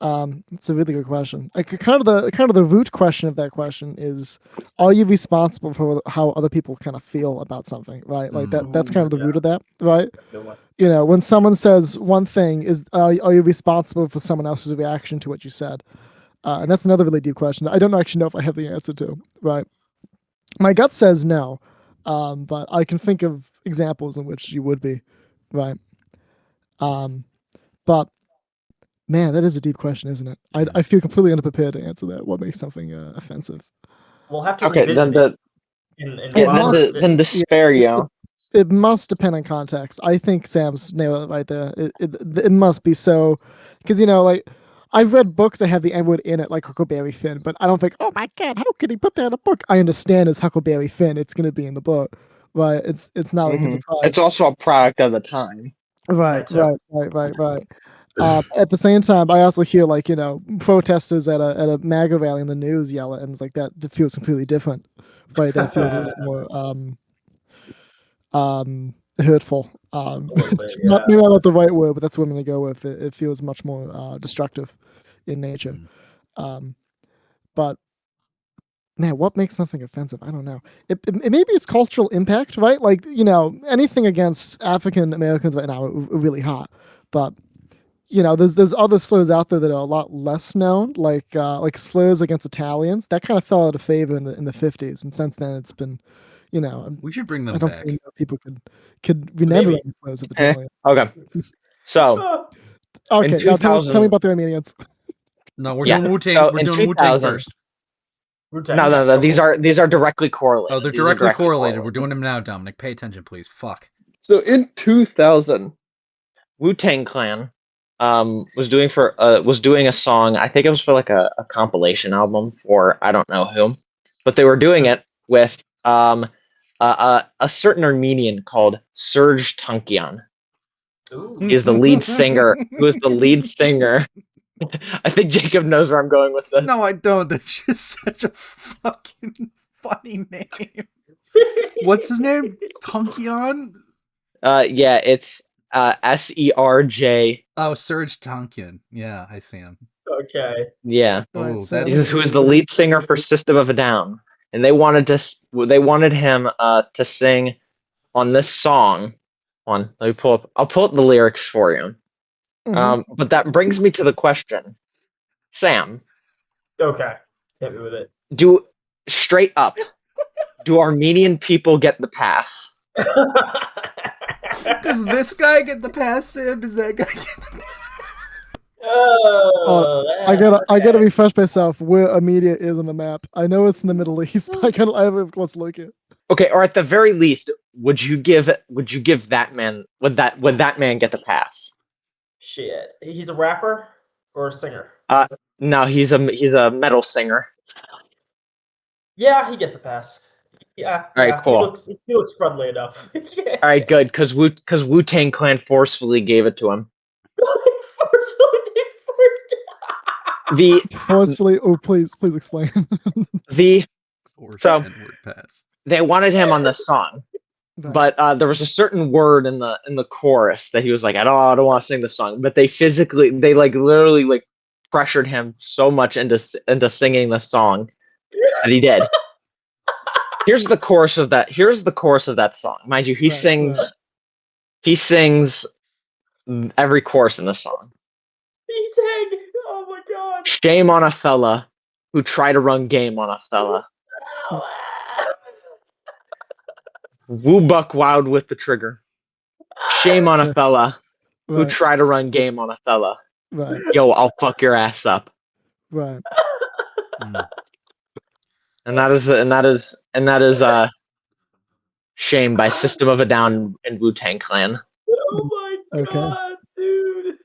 It's a really good question. Like kind of the root question of that question is, are you responsible for how other people kind of feel about something, right? Like that's kind of the root of that, right? You know, when someone says one thing, are you responsible for someone else's reaction to what you said? And that's another really deep question. I don't actually know if I have the answer to, right? My gut says no, but I can think of examples in which you would be, right? But man, that is a deep question, isn't it? I feel completely unprepared to answer that. What makes something offensive? We'll have to revisit it. Then the spare you. It must depend on context. I think Sam's nailed it right there. It must be so, because you know, like I've read books that have the N word in it, like Huckleberry Finn, but I don't think, oh my god, how could he put that in a book? I understand it's Huckleberry Finn; it's going to be in the book, right? It's not like a surprise. It's also a product of the time. Right. At the same time, I also hear like protesters at a MAGA rally in the news yell it, and it's like that feels completely different, right? That feels a lot more hurtful. It's maybe not the right word, but that's what I'm going to go with. It feels much more destructive in nature. But man, what makes something offensive? I don't know. Maybe it's cultural impact, right? Like anything against African Americans right now are really hot, but there's other slurs out there that are a lot less known, like slurs against Italians. That kind of fell out of favor in the 50s, and since then it's been, we should bring them I don't back. think people could remember any slurs of Italians. Okay, so okay, now tell me about the Armenians. No, we're doing Wu-Tang. So we're doing Wu-Tang first. No. These are directly correlated. Oh, they're directly correlated. We're doing them now, Dominic. Pay attention, please. Fuck. So in 2000, Wu-Tang Clan was doing a song. I think it was for like a compilation album for I don't know whom, but they were doing it with a certain Armenian called Serge Tankian. He is the lead singer. Who is the lead singer? I think Jacob knows where I'm going with this. No, I don't. That's just such a fucking funny name. What's his name? Tankian? Yeah, it's Serj. Oh, Serge Tankian. Yeah, I see him. Okay. Yeah. Oh, that's who is the lead singer for System of a Down, and they wanted him to sing on this song. Let me pull up. I'll pull up the lyrics for you. But that brings me to the question, Sam. Okay, hit me with it. Straight up, do Armenian people get the pass? Does this guy get the pass, Sam? Does that guy get the pass? I gotta refresh myself where Armenia is on the map. I know it's in the Middle East, but I have a close look at. Okay, or at the very least, would you give that man would that man get the pass? Shit, he's a rapper or a singer? No, he's a metal singer. Yeah, he gets the pass. Yeah. All right, cool. He looks friendly enough. Yeah. All right, good, because Wu-Tang Clan forcefully gave it to him. Forcefully. Oh, please explain. N-word pass. They wanted him on the song, but there was a certain word in the chorus that he was like, I don't want to sing the song. But they literally pressured him so much into singing the song that he did. Here's the chorus of that song. Mind you, he sings every chorus in the song. He sang, oh my god. Shame on a fella who tried to run game on a fella. Woo buck wild with the trigger. Shame on a fella who tried to run game on a fella. Right. Yo, I'll fuck your ass up. Right. And that is Shame by System of a Down and Wu-Tang Clan. Oh my god, dude.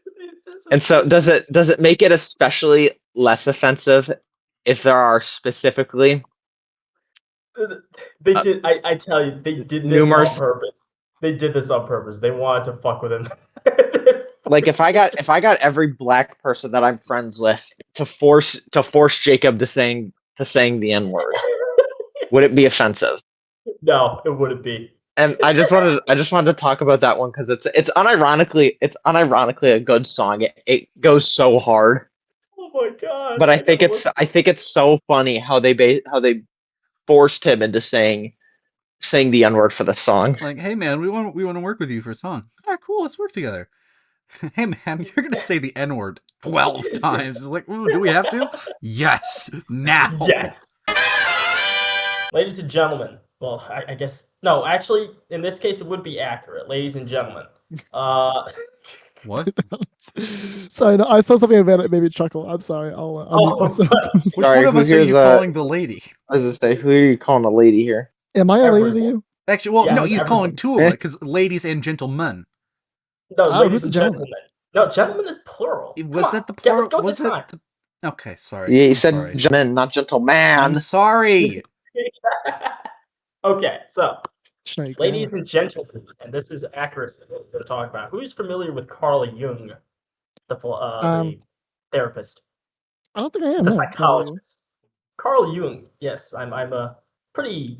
And so does it make it especially less offensive if there are specifically they did I tell you, they did this on purpose. They did this on purpose. They wanted to fuck with him. Like if I got every black person that I'm friends with to force Jacob to saying the N-word, would it be offensive? No, it wouldn't be. And I just wanted to talk about that one because it's unironically a good song. It goes so hard. my god! But I think it's so funny how they forced him into saying the N-word for the song. Like, hey man, we want to work with you for a song. Ah, cool, let's work together. Hey man, you're gonna say the N-word 12 times. It's like, ooh, do we have to? Yes, now. Yes. Ladies and gentlemen, well, I guess no. Actually, in this case, it would be accurate. Ladies and gentlemen. What? Sorry, no, I saw something about it. Made me chuckle. I'm sorry. I'll mute myself. Which one of us are you calling the lady? I was gonna say, who are you calling a lady here? Am I a lady to you? Actually, well, no, he's calling two of it because ladies and gentlemen. No, ladies and gentlemen. No, gentlemen is plural. Was that the plural? Was it? Okay, sorry. Yeah, you said gentlemen, not gentleman. I'm sorry. Okay, so ladies and gentlemen, and this is accurate what we're going to talk about. Who's familiar with Carl Jung, the therapist? I don't think I am. The psychologist. Carl Jung. Yes, I'm a pretty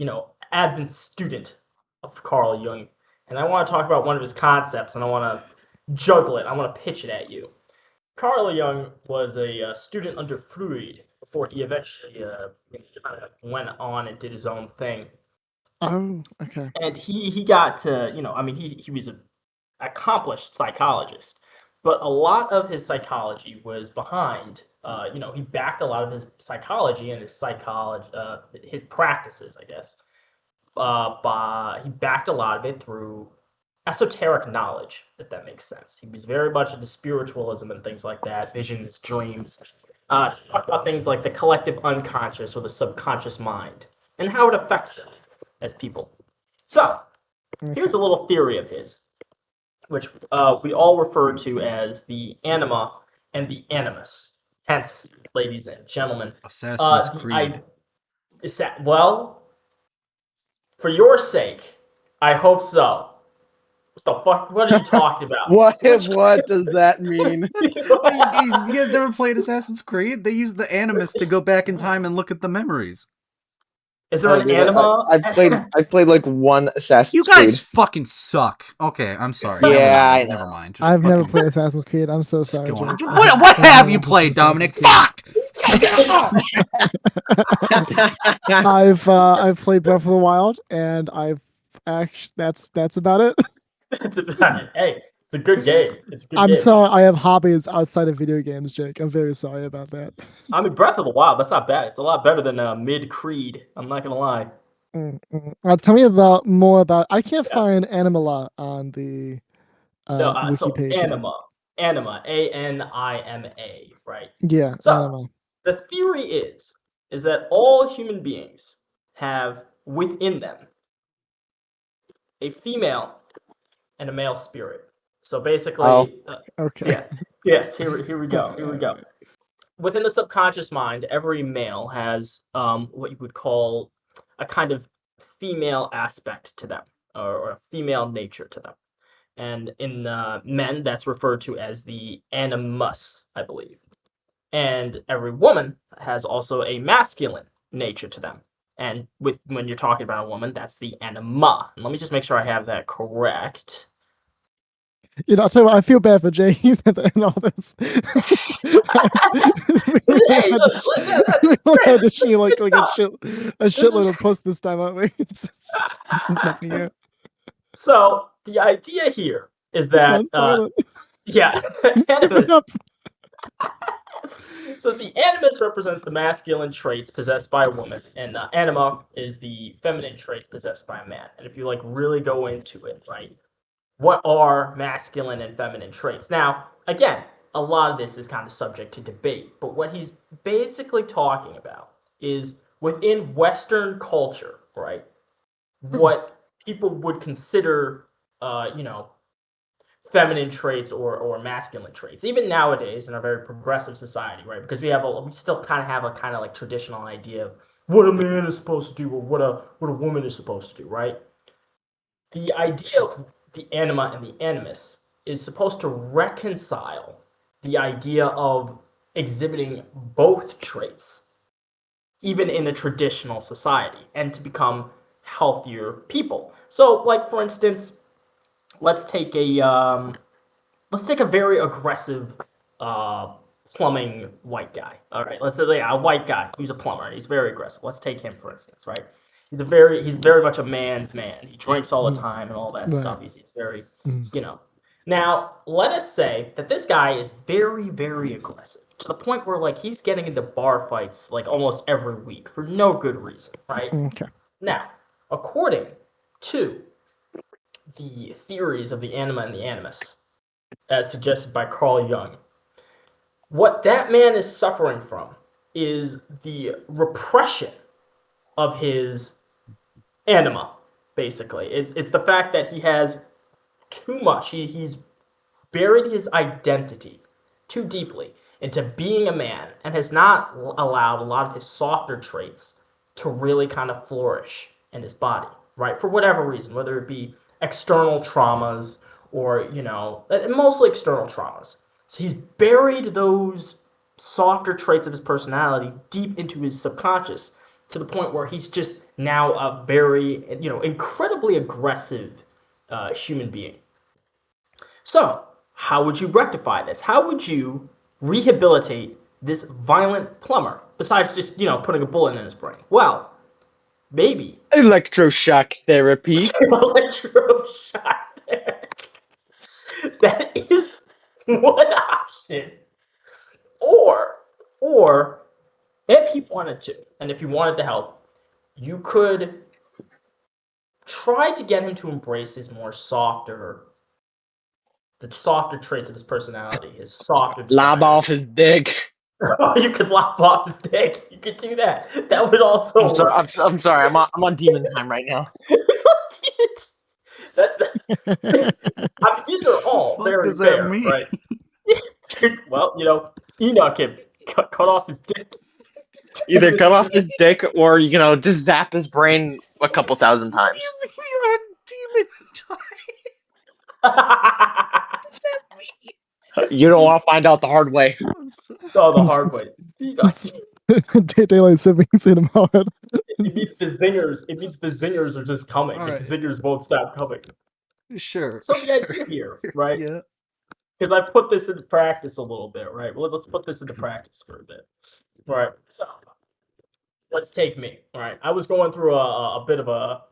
avid student of Carl Jung, and I want to talk about one of his concepts, and I want to juggle it. I want to pitch it at you. Carl Jung was a student under Freud before he eventually went on and did his own thing. Oh, okay. And he got to, he was an accomplished psychologist, but a lot of his psychology was behind, he backed a lot of his psychology and his practices, I guess. He backed a lot of it through esoteric knowledge, if that makes sense. He was very much into spiritualism and things like that, visions, dreams. Talk about things like the collective unconscious or the subconscious mind and how it affects us as people. So, here's a little theory of his, which we all refer to as the Anima and the Animus. Hence, ladies and gentlemen, Assassin's Creed. Well, for your sake, I hope so. What the fuck? What are you talking about? What does that mean? You guys never played Assassin's Creed? They use the Animus to go back in time and look at the memories. Is there an Anima? I've played like one Assassin's Creed. You guys Creed. fucking suck. Okay, I'm sorry. Yeah, never mind. I've never played Assassin's Creed. I'm so sorry. What have you played, Dominic? Fuck! I've played Breath of the Wild, and that's about it. That's about it. Hey, it's a good game. I'm sorry, I have hobbies outside of video games, Jake. I'm very sorry about that. I mean, Breath of the Wild, that's not bad. It's a lot better than mid Creed. I'm not gonna lie. Tell me more about. I can't find Anima on the wiki page. Anima, Anima, right? Yeah. So Anima. the theory is that all human beings have within them a female and a male spirit. So basically, okay. Yeah. Yes. Here we go. Here we go. Within the subconscious mind, every male has what you would call a kind of female aspect to them, or a female nature to them. And in men, that's referred to as the animus, I believe. And every woman has also a masculine nature to them. And when you're talking about a woman, that's the anima. And let me just make sure I have that correct. I'll tell you what, I feel bad for Jay. He's at the end of all this. we had to see like a shitload of posts this time, aren't we? It's nothing yet. So the idea here is that So the animus represents the masculine traits possessed by a woman, and anima is the feminine traits possessed by a man. And if you really go into it, right? What are masculine and feminine traits? Now, again, a lot of this is kind of subject to debate, but what he's basically talking about is within Western culture, right? What people would consider, feminine traits or masculine traits, even nowadays in a very progressive society, right? Because we still kind of have a kind of like traditional idea of what a man is supposed to do or what a woman is supposed to do, right? The idea of the anima and the animus is supposed to reconcile the idea of exhibiting both traits, even in a traditional society, and to become healthier people. So, for instance, let's take a very aggressive plumbing white guy. All right, let's say a white guy who's a plumber and he's very aggressive. Let's take him for instance, right? He's very much a man's man. He drinks all the time and all that stuff. He's very, Now, let us say that this guy is very, very aggressive to the point where like he's getting into bar fights like almost every week for no good reason, right? Okay. Now, according to the theories of the Anima and the Animus, as suggested by Carl Jung, what that man is suffering from is the repression of his anima, basically. It's the fact that he has too much. He's buried his identity too deeply into being a man and has not allowed a lot of his softer traits to really kind of flourish in his body, right? For whatever reason, whether it be external traumas or, mostly external traumas. So he's buried those softer traits of his personality deep into his subconscious to the point where he's just now a very, incredibly aggressive human being. So, how would you rectify this? How would you rehabilitate this violent plumber besides just, putting a bullet in his brain? Well, maybe electroshock therapy. Electroshock therapy. That is one option. Or if you wanted to, and if you wanted to help, you could try to get him to embrace his the softer traits of his personality, his softer desires. Lob off his dick. Oh, you could lop off his dick. You could do that. That would also. I'm sorry. I'm on demon time right now. That's the. These are all very fair, right? Well, Enoch can cut off his dick. Either cut off his dick or just zap his brain a couple thousand times. You're on demon time. What does that mean? You don't want to find out the hard way. Oh, the hard way. Daylight savings in about it. It means the zingers are just coming. Right. The zingers won't stop coming. Sure. So the idea here, right? Yeah. Because I put this into practice a little bit, right? Well, let's put this into practice for a bit. Right. So let's take me. All right. I was going through a bit of a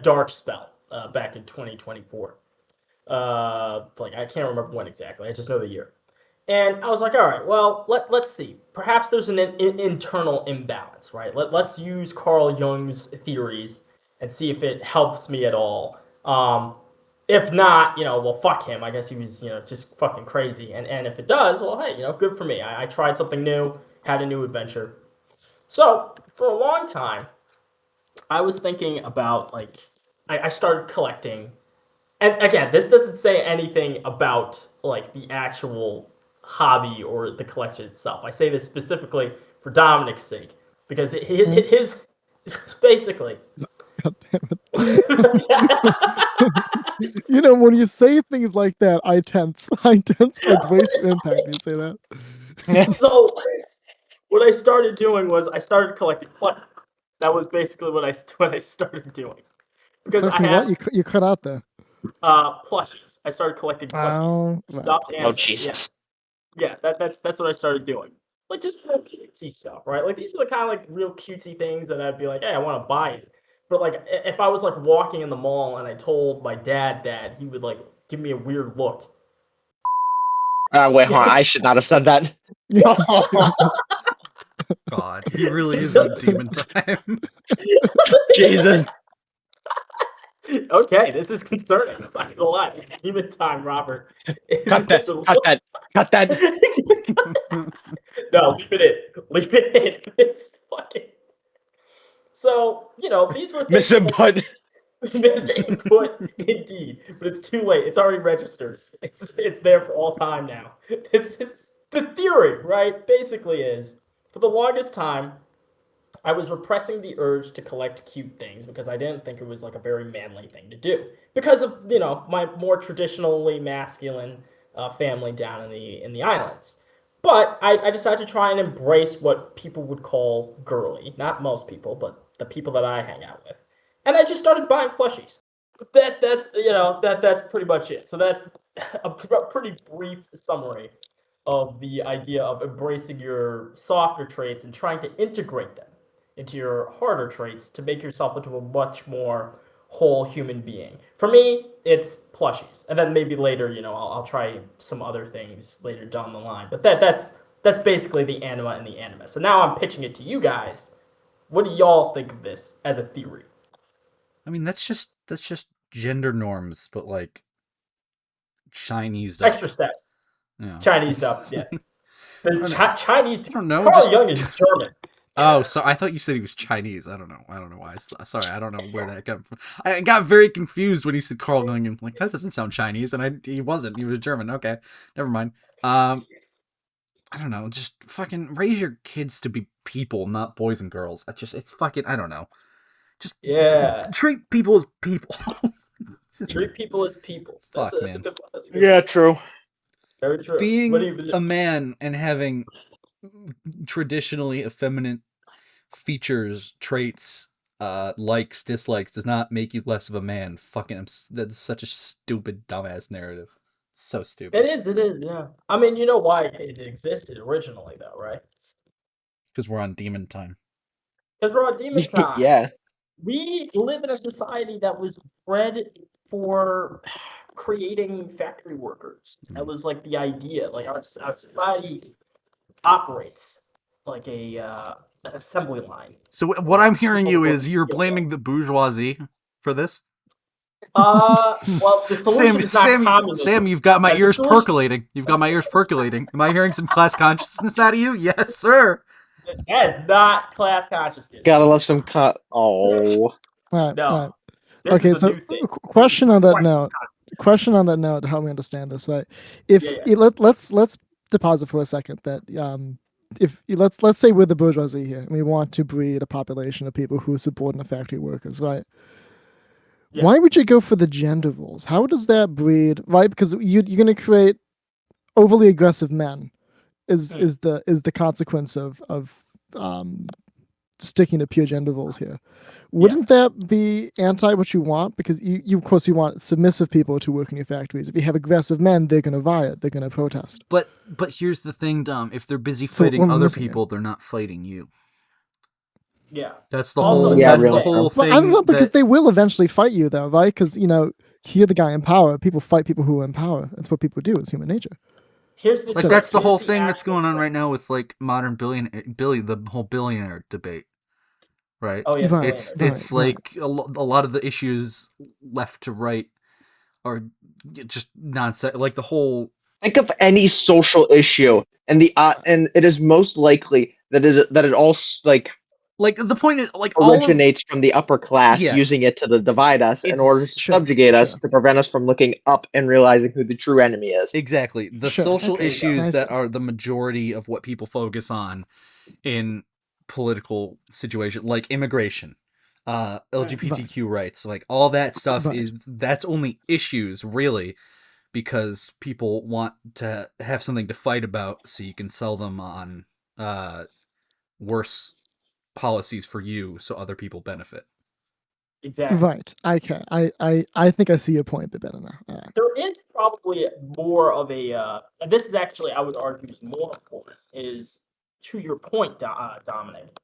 dark spell back in 2024. I can't remember when exactly. I just know the year. And I was like, all right, well, let's see. Perhaps there's an internal imbalance, right? Let's use Carl Jung's theories and see if it helps me at all. If not, well, fuck him. I guess he was, just fucking crazy. And if it does, well, hey, good for me. I tried something new, had a new adventure. So for a long time, I was thinking about, I started collecting. And again, this doesn't say anything about, the actual hobby or the collection itself. I say this specifically for Dominic's sake, because his basically. God damn it. When you say things like that, I tense. I tense for brace for impact when you say that. So what I started doing was I started collecting plushies. That was basically what I started doing. Because what you cut out there? Plushies. I started collecting plushies. Stuffed animals. Oh Jesus. Yeah, that's what I started doing. Just real cutesy stuff, right? These are the kind of real cutesy things that I'd be like, hey, I want to buy it. But if I was walking in the mall and I told my dad that, he would give me a weird look. Wait, hold on. I should not have said that. God, he really is on demon time. Jesus. Okay, this is concerning. I'm not gonna lie. It's demon time, Robert. Cut that. No, leave it in. It's fucking. So, these were misinput. Misinput, indeed. But it's too late. It's already registered. It's there for all time now. It's the theory, right? Basically is, for the longest time, I was repressing the urge to collect cute things because I didn't think it was a very manly thing to do. Because of, my more traditionally masculine family down in the islands. But I decided to try and embrace what people would call girly. Not most people, but the people that I hang out with. And I just started buying plushies. That's pretty much it. So that's a pretty brief summary of the idea of embracing your softer traits and trying to integrate them into your harder traits to make yourself into a much more whole human being. For me, it's plushies, and then maybe later, I'll try some other things later down the line. But that's basically the Anima and the Animus. So now I'm pitching it to you guys. What do y'all think of this as a theory? I mean, that's just gender norms, but like Chinese up. Extra steps. Yeah. Chinese up, yeah. There's Chinese. I don't know. Carl Jung is German. Oh, so I thought you said he was Chinese. I don't know why. Sorry, I don't know where that came from. I got very confused when he said Carl Jung. I'm like, that doesn't sound Chinese, and he wasn't. He was German. Okay, never mind. I don't know. Just fucking raise your kids to be people, not boys and girls. It's fucking. I don't know. Just treat people as people. Treat people as people. Fuck, that's man. A good one. Yeah, true. Very true. Being a man and having traditionally effeminate features, traits, likes, dislikes does not make you less of a man. That's such a stupid, dumbass narrative. It's so stupid. It is, yeah. I mean, you know why it existed originally, though, right? Because we're on demon time. Because we're on demon time. Yeah. We live in a society that was bred for creating factory workers. That was like the idea. Like our society operates like an assembly line. So what I'm hearing you is you're blaming the bourgeoisie for this? Well, the solution is not communism. Sam, you've got my ears percolating. You've got my ears percolating. Am I hearing some class consciousness out of you? Yes, sir. That is not class consciousness. Gotta love some Oh. All right, no. All right. Okay, so question on that note. Question on that note to help me understand this, right? Let's deposit for a second that let's say we're the bourgeoisie here and we want to breed a population of people who are subordinate factory workers, right? Yeah. Why would you go for the gender roles? How does that breed, right? Because you're going to create overly aggressive men. Is the consequence of sticking to pure gender roles here? Wouldn't that be anti what you want? Because you of course you want submissive people to work in your factories. If you have aggressive men, they're going to riot. They're going to protest. But here's the thing, Dom. If they're busy fighting other people, they're not fighting you. Yeah, that's the whole. Yeah, that's the whole thing. But I don't know, because they will eventually fight you, though, right? Because you're the guy in power. People fight people who are in power. That's what people do. It's human nature. That's the whole thing that's going on right now with like modern the whole billionaire debate, right? Oh yeah, it's like a lot of the issues left to right are just nonsense. Like the whole. Think of any social issue, and and it is most likely that it all like the point is like originates from the upper class using it to divide us in order to subjugate us to prevent us from looking up and realizing who the true enemy is. Exactly. The social issues that are the majority of what people focus on in political situation, like immigration, LGBTQ rights, like all that stuff that's only issues really because people want to have something to fight about so you can sell them on worse policies for you so other people benefit. Exactly. Right. Okay. I think I see your point a bit better now. Right. There is probably more of a and this is actually, I would argue, is more important, is to your point, Dominic,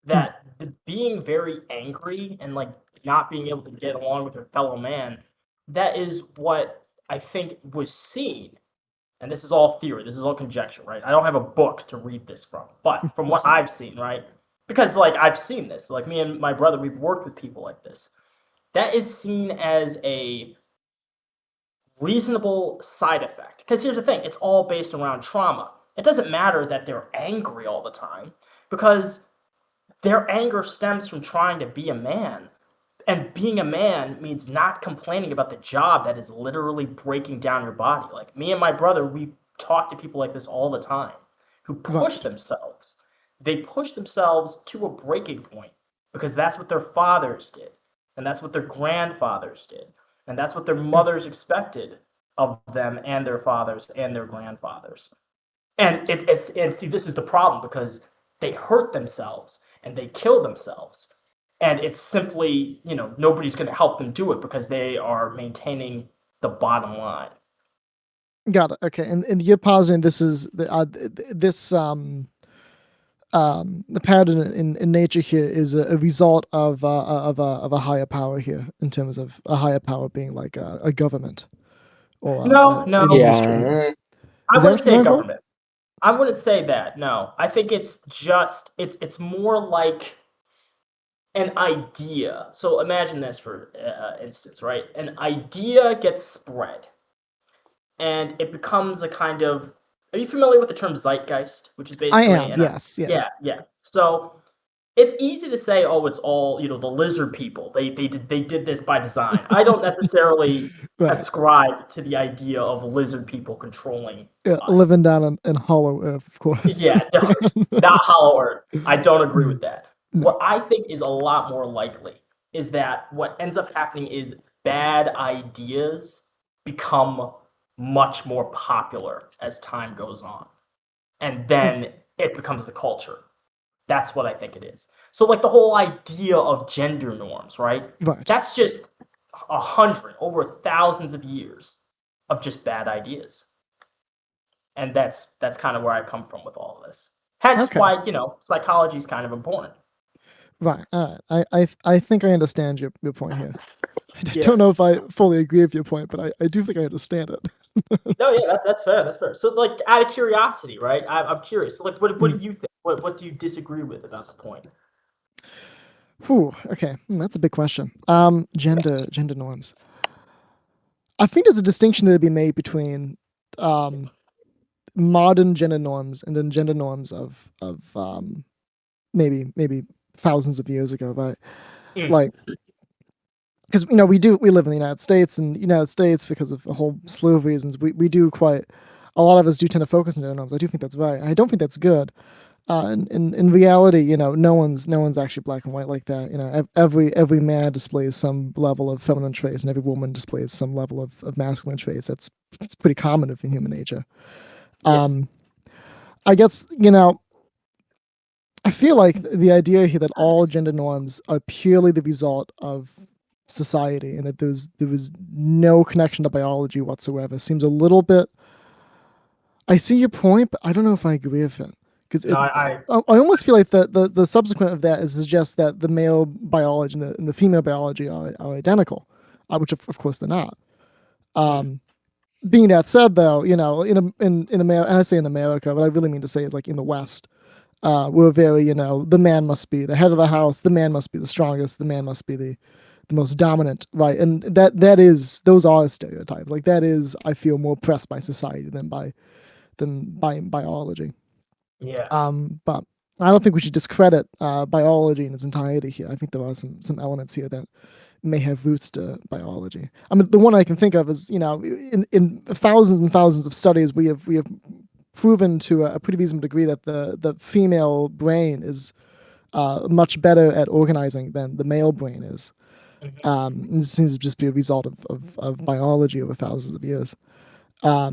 that being very angry and like not being able to get along with your fellow man, that is what I think was seen. And this is all theory, this is all conjecture, right? I don't have a book to read this from, but from what I've seen, right? Because like I've seen this, like me and my brother, we've worked with people like this. That is seen as a reasonable side effect. Because here's the thing, it's all based around trauma. It doesn't matter that they're angry all the time, because their anger stems from trying to be a man. And being a man means not complaining about the job that is literally breaking down your body. Like me and my brother, we talk to people like this all the time who push themselves. They push themselves to a breaking point because that's what their fathers did. And that's what their grandfathers did. And that's what their mothers expected of them and their fathers and their grandfathers. And see, this is the problem, because they hurt themselves and they kill themselves. And it's simply, nobody's going to help them do it because they are maintaining the bottom line. Got it. Okay, and you're positing this is the pattern in nature here is a result of a higher power here, in terms of a higher power being like a government or No, an industry. Yeah. I Is that wouldn't what you're say going for? government. I wouldn't say that. No, I think it's just it's more like an idea. So imagine this for instance, right? An idea gets spread, and it becomes a kind of. Are you familiar with the term zeitgeist, which is I basically am. Yes. yeah, yeah. So it's easy to say, oh, it's all the lizard people. They did this by design. I don't necessarily Right. ascribe to the idea of lizard people controlling Yeah, us. living down in Hollow Earth, of course. Yeah, not Hollow Earth. I don't agree with that. No. What I think is a lot more likely is that what ends up happening is bad ideas become much more popular as time goes on. And then it becomes the culture. That's what I think it is. So, like the whole idea of gender norms, right? Right. That's just 100, over thousands of years of just bad ideas. And that's kind of where I come from with all of this. Hence why, psychology is kind of important. Right. I think I understand your point here. I Yeah. don't know if I fully agree with your point, but I do think I understand it. No, yeah, that's fair. That's fair. So, like, out of curiosity, right? I'm curious. So, like, what do you think? What do you disagree with about the point? Whew, okay, that's a big question. Gender norms. I think there's a distinction to be made between modern gender norms and then gender norms of maybe thousands of years ago, right? Like, because we live in the United States, and the United States, because of a whole slew of reasons, we do quite a lot of us do tend to focus on gender norms. I do think that's right. I don't think that's good. In reality, no one's actually black and white like that. Every man displays some level of feminine traits, and every woman displays some level of masculine traits. It's pretty common in human nature. Yeah. I guess I feel like the idea here that all gender norms are purely the result of society, and that there was no connection to biology whatsoever seems a little bit. I see your point, but I don't know if I agree with it. Because I almost feel like the subsequent of that is suggest that the male biology and the female biology are identical, which of course they're not. Being that said, though, in America, and I say in America, but I really mean to say like in the West, we're very, the man must be the head of the house, the man must be the strongest, the man must be the most dominant, right? And those are stereotypes. Like that is, I feel, more pressed by society than by biology. Yeah. But I don't think we should discredit biology in its entirety here. I think there are some elements here that may have roots to biology. I mean, the one I can think of is, in thousands and thousands of studies, we have proven to a pretty reasonable degree that the female brain is much better at organizing than the male brain is. This seems to just be a result of biology over thousands of years. How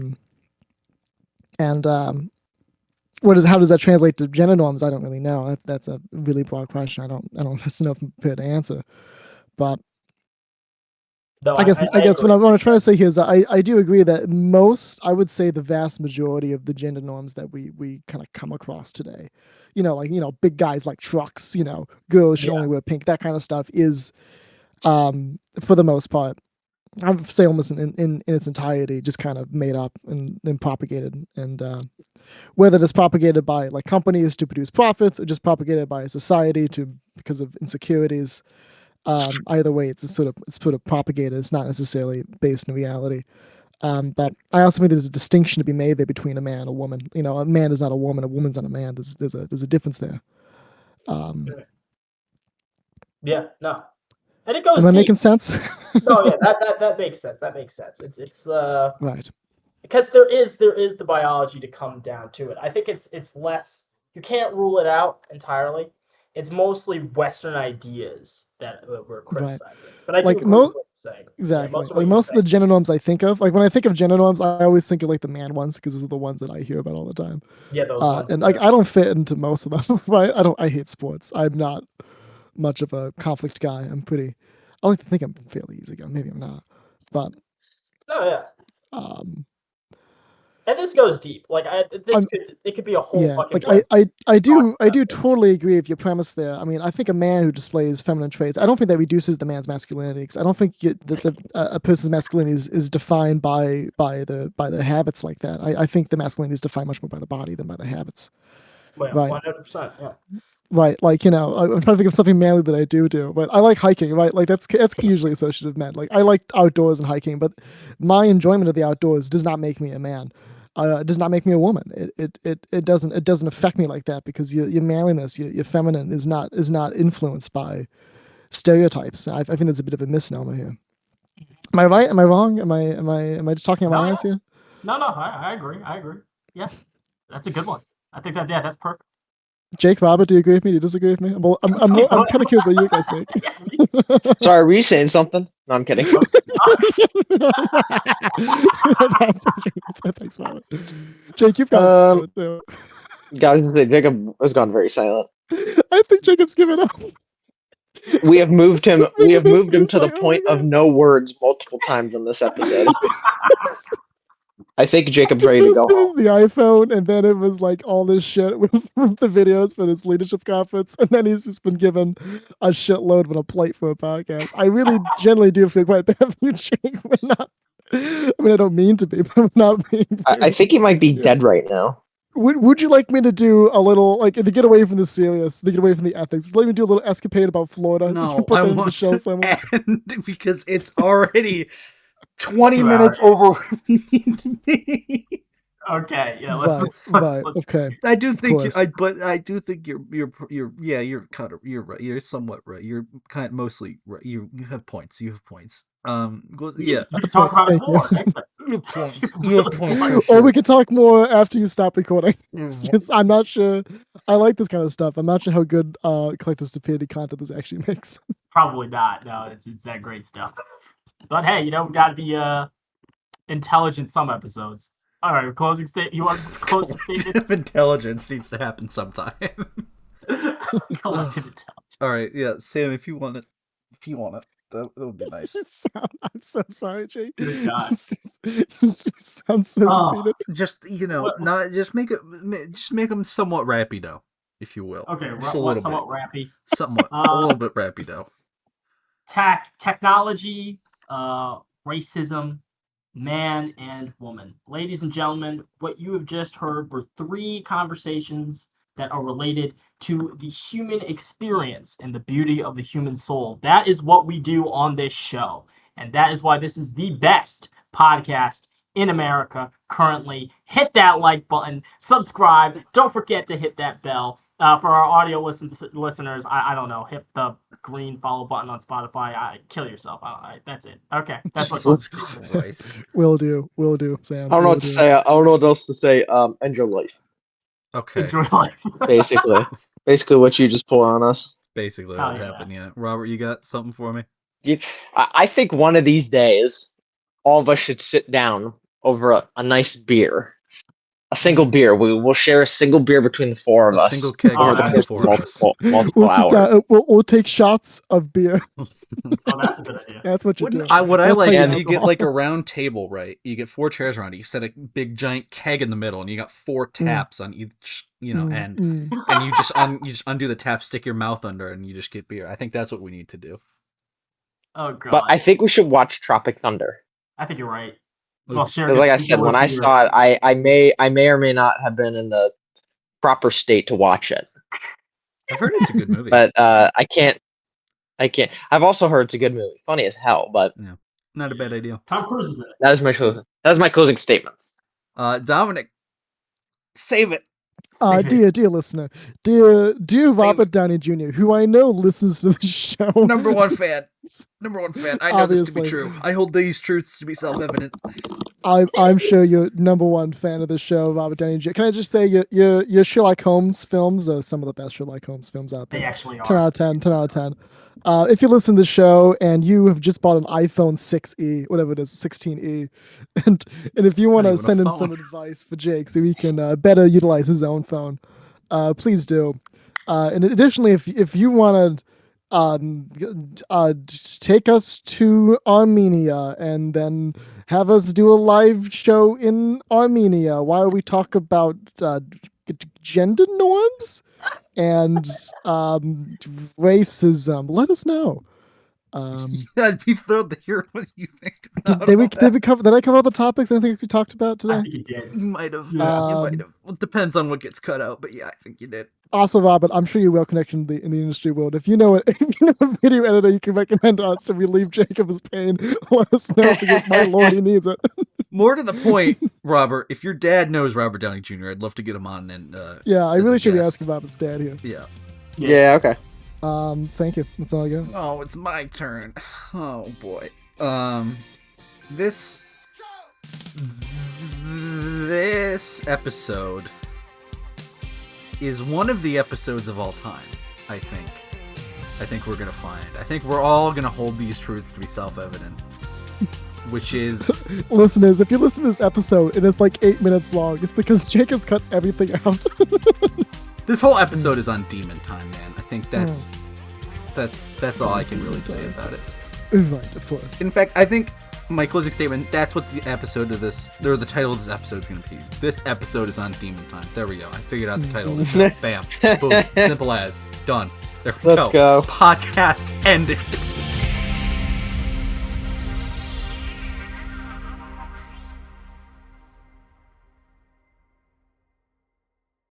does that translate to gender norms? I don't really know. That's a really broad question. I don't know if I'm prepared to answer. But no, I guess what I want to try to say here is I do agree that I would say the vast majority of the gender norms that we kind of come across today, big guys like trucks, girls should only wear pink, that kind of stuff is, for the most part, I would say almost in its entirety, just kind of made up and propagated. And whether it's propagated by like companies to produce profits or just propagated by society because of insecurities, either way, it's sort of propagated. It's not necessarily based in reality. But I also think there's a distinction to be made there between a man and a woman. A man is not a woman, a woman's not a man. There's a difference there. Yeah, no. And it goes Am I making sense? No, yeah, that makes sense. That makes sense. It's right. Because there is the biology to come down to it. I think it's less, you can't rule it out entirely. It's mostly Western ideas that we're criticizing. Right. But I do agree with what you're saying. Exactly. Yeah, most of the gender norms I think of, like when I think of gender norms, I always think of like the man ones because those are the ones that I hear about all the time. Yeah, those ones. And like I don't fit into most of them. I hate sports. I'm not much of a conflict guy. I like to think I'm fairly easygoing. Maybe I'm not. But oh yeah. And this goes deep. Like it could be a whole fucking. Like I do totally agree with your premise there. I mean, I think a man who displays feminine traits, I don't think that reduces the man's masculinity, because I don't think a person's masculinity is defined by the habits like that. I think the masculinity is defined much more by the body than by the habits. Well, right. 100%. Yeah. Right, like, I'm trying to think of something manly that I do, but I like hiking, right? Like that's usually associated with men. Like I like outdoors and hiking, but my enjoyment of the outdoors does not make me a man. It does not make me a woman. It doesn't affect me like that, because your manliness, your feminine is not influenced by stereotypes. I think that's a bit of a misnomer here. Am I right? Am I wrong? Am I just talking about my ass here? No, I agree. Yeah, that's a good one. I think that's perfect. Jake, Robert, do you agree with me? Do you disagree with me? I'm kind of curious what you guys think. Sorry, were you saying something? No, I'm kidding. Thanks, Robert. Jake, you've got guys, Jacob has gone very silent. I think Jacob's given up. We have moved him. We have moved him to the point of no words multiple times in this episode. I think Jacob's ready to go home. It was the iPhone, and then it was like all this shit with the videos for this leadership conference, and then he's just been given a shitload of a plate for a podcast. I really generally do feel quite bad for you, Jake. We're not. I mean, I don't mean to be, but I'm not being. I think he might be dead right now. Would you like me to do a little, like, to get away from the serious, to get away from the ethics? Would you like me to do a little escapade about Florida? No, I want to end because it's already 20 minutes over where we need to be. Okay, yeah, let's okay. I do think you're kind of, you're right. You're somewhat right. You're kind of mostly right. You have points. You have points. You can talk about it more. You have points. Or we can talk more after you stop recording. I'm not sure. I like this kind of stuff. I'm not sure how good Collective Stupidity content this actually makes. Probably not. No, it's that great stuff. But hey, we got to be intelligent some episodes. All right, closing statement. You want closing statements? Intelligence needs to happen sometime. Collective intelligence. All right, yeah, Sam, if you want it, that would be nice. I'm so sorry, Jake. Good God. You sound so defeated. Just just make them somewhat rapido, if you will. Okay, somewhat rappy. Somewhat, a little bit rapido. Technology, racism, man and woman. Ladies and gentlemen, what you have just heard were 3 conversations that are related to the human experience and the beauty of the human soul. That is what we do on this show. And that is why this is the best podcast in America currently. Hit that like button, subscribe. Don't forget to hit that bell. For our audio listeners, I don't know, hit the green follow button on Spotify. Kill yourself. That's it. Okay, that's what. Will do, Sam. I don't know what to say. I don't know what else to say. End your life. Okay. Enjoy life. Basically, what you just pull on us. It's basically what happened. Yeah, Robert, you got something for me? I think one of these days, all of us should sit down over a nice beer. A single beer. We'll share a single beer between the 4 of us. A single keg between the 4 of us. We'll sit down. We'll take shots of beer. Oh, that's a good idea. That's what you do. What I like is you get like a round table, right? You get 4 chairs around it. You set a big giant keg in the middle, and you got 4 taps on each, end. And you just undo the tap, stick your mouth under, and you just get beer. I think that's what we need to do. Oh god. But I think we should watch Tropic Thunder. I think you're right. Well, because like I said, when I saw it, I may or may not have been in the proper state to watch it. I've heard it's a good movie, but I can't. I've also heard it's a good movie, funny as hell, but yeah, not a bad idea. Tom Cruise is in it. That is my closing statements. Dominic, save it. Dear listener, dear Robert Downy Jr., who I know listens to the show. Number one fan. I know this to be true. I hold these truths to be self-evident. I'm sure you're number 1 fan of the show, Robert Downy Jr. Can I just say your Sherlock Holmes films are some of the best Sherlock Holmes films out there. They actually are. 10 out of 10. If you listen to the show and you have just bought an iPhone 6e, whatever it is, 16e, and if you want to send in some advice for Jake so he can better utilize his own phone, please do. And additionally, if you want take us to Armenia and then have us do a live show in Armenia while we talk about gender norms and racism. Let us know. I'd be thrilled to hear what you think. Did I cover all the topics I think we talked about today? I think you did. You might have. Yeah. You might have. Well, it depends on what gets cut out, but yeah, I think you did. Also, Robert, I'm sure you're well connected in the industry world. If you know a video editor you can recommend to us to relieve Jacob his pain, let us know because my lord, he needs it. More to the point, Robert, if your dad knows Robert Downey Jr., I'd love to get him on and yeah, I really should be asking Robert's dad here. Yeah, okay. Thank you. That's all I got. Oh, it's my turn. Oh boy. This episode is one of the episodes of all time, I think. I think we're gonna find. I think we're all gonna hold these truths to be self-evident. Which is... Listeners, if you listen to this episode and it's like 8 minutes long, it's because Jacob's cut everything out. This whole episode is on demon time, man. I think that's all I can really say about it. Right, of course. In fact, I think my closing statement, that's what the episode of this, or the title of this episode is going to be. This episode is on demon time. There we go. I figured out the title. Bam. Boom. Simple as. Done. There we Let's go. Podcast ended.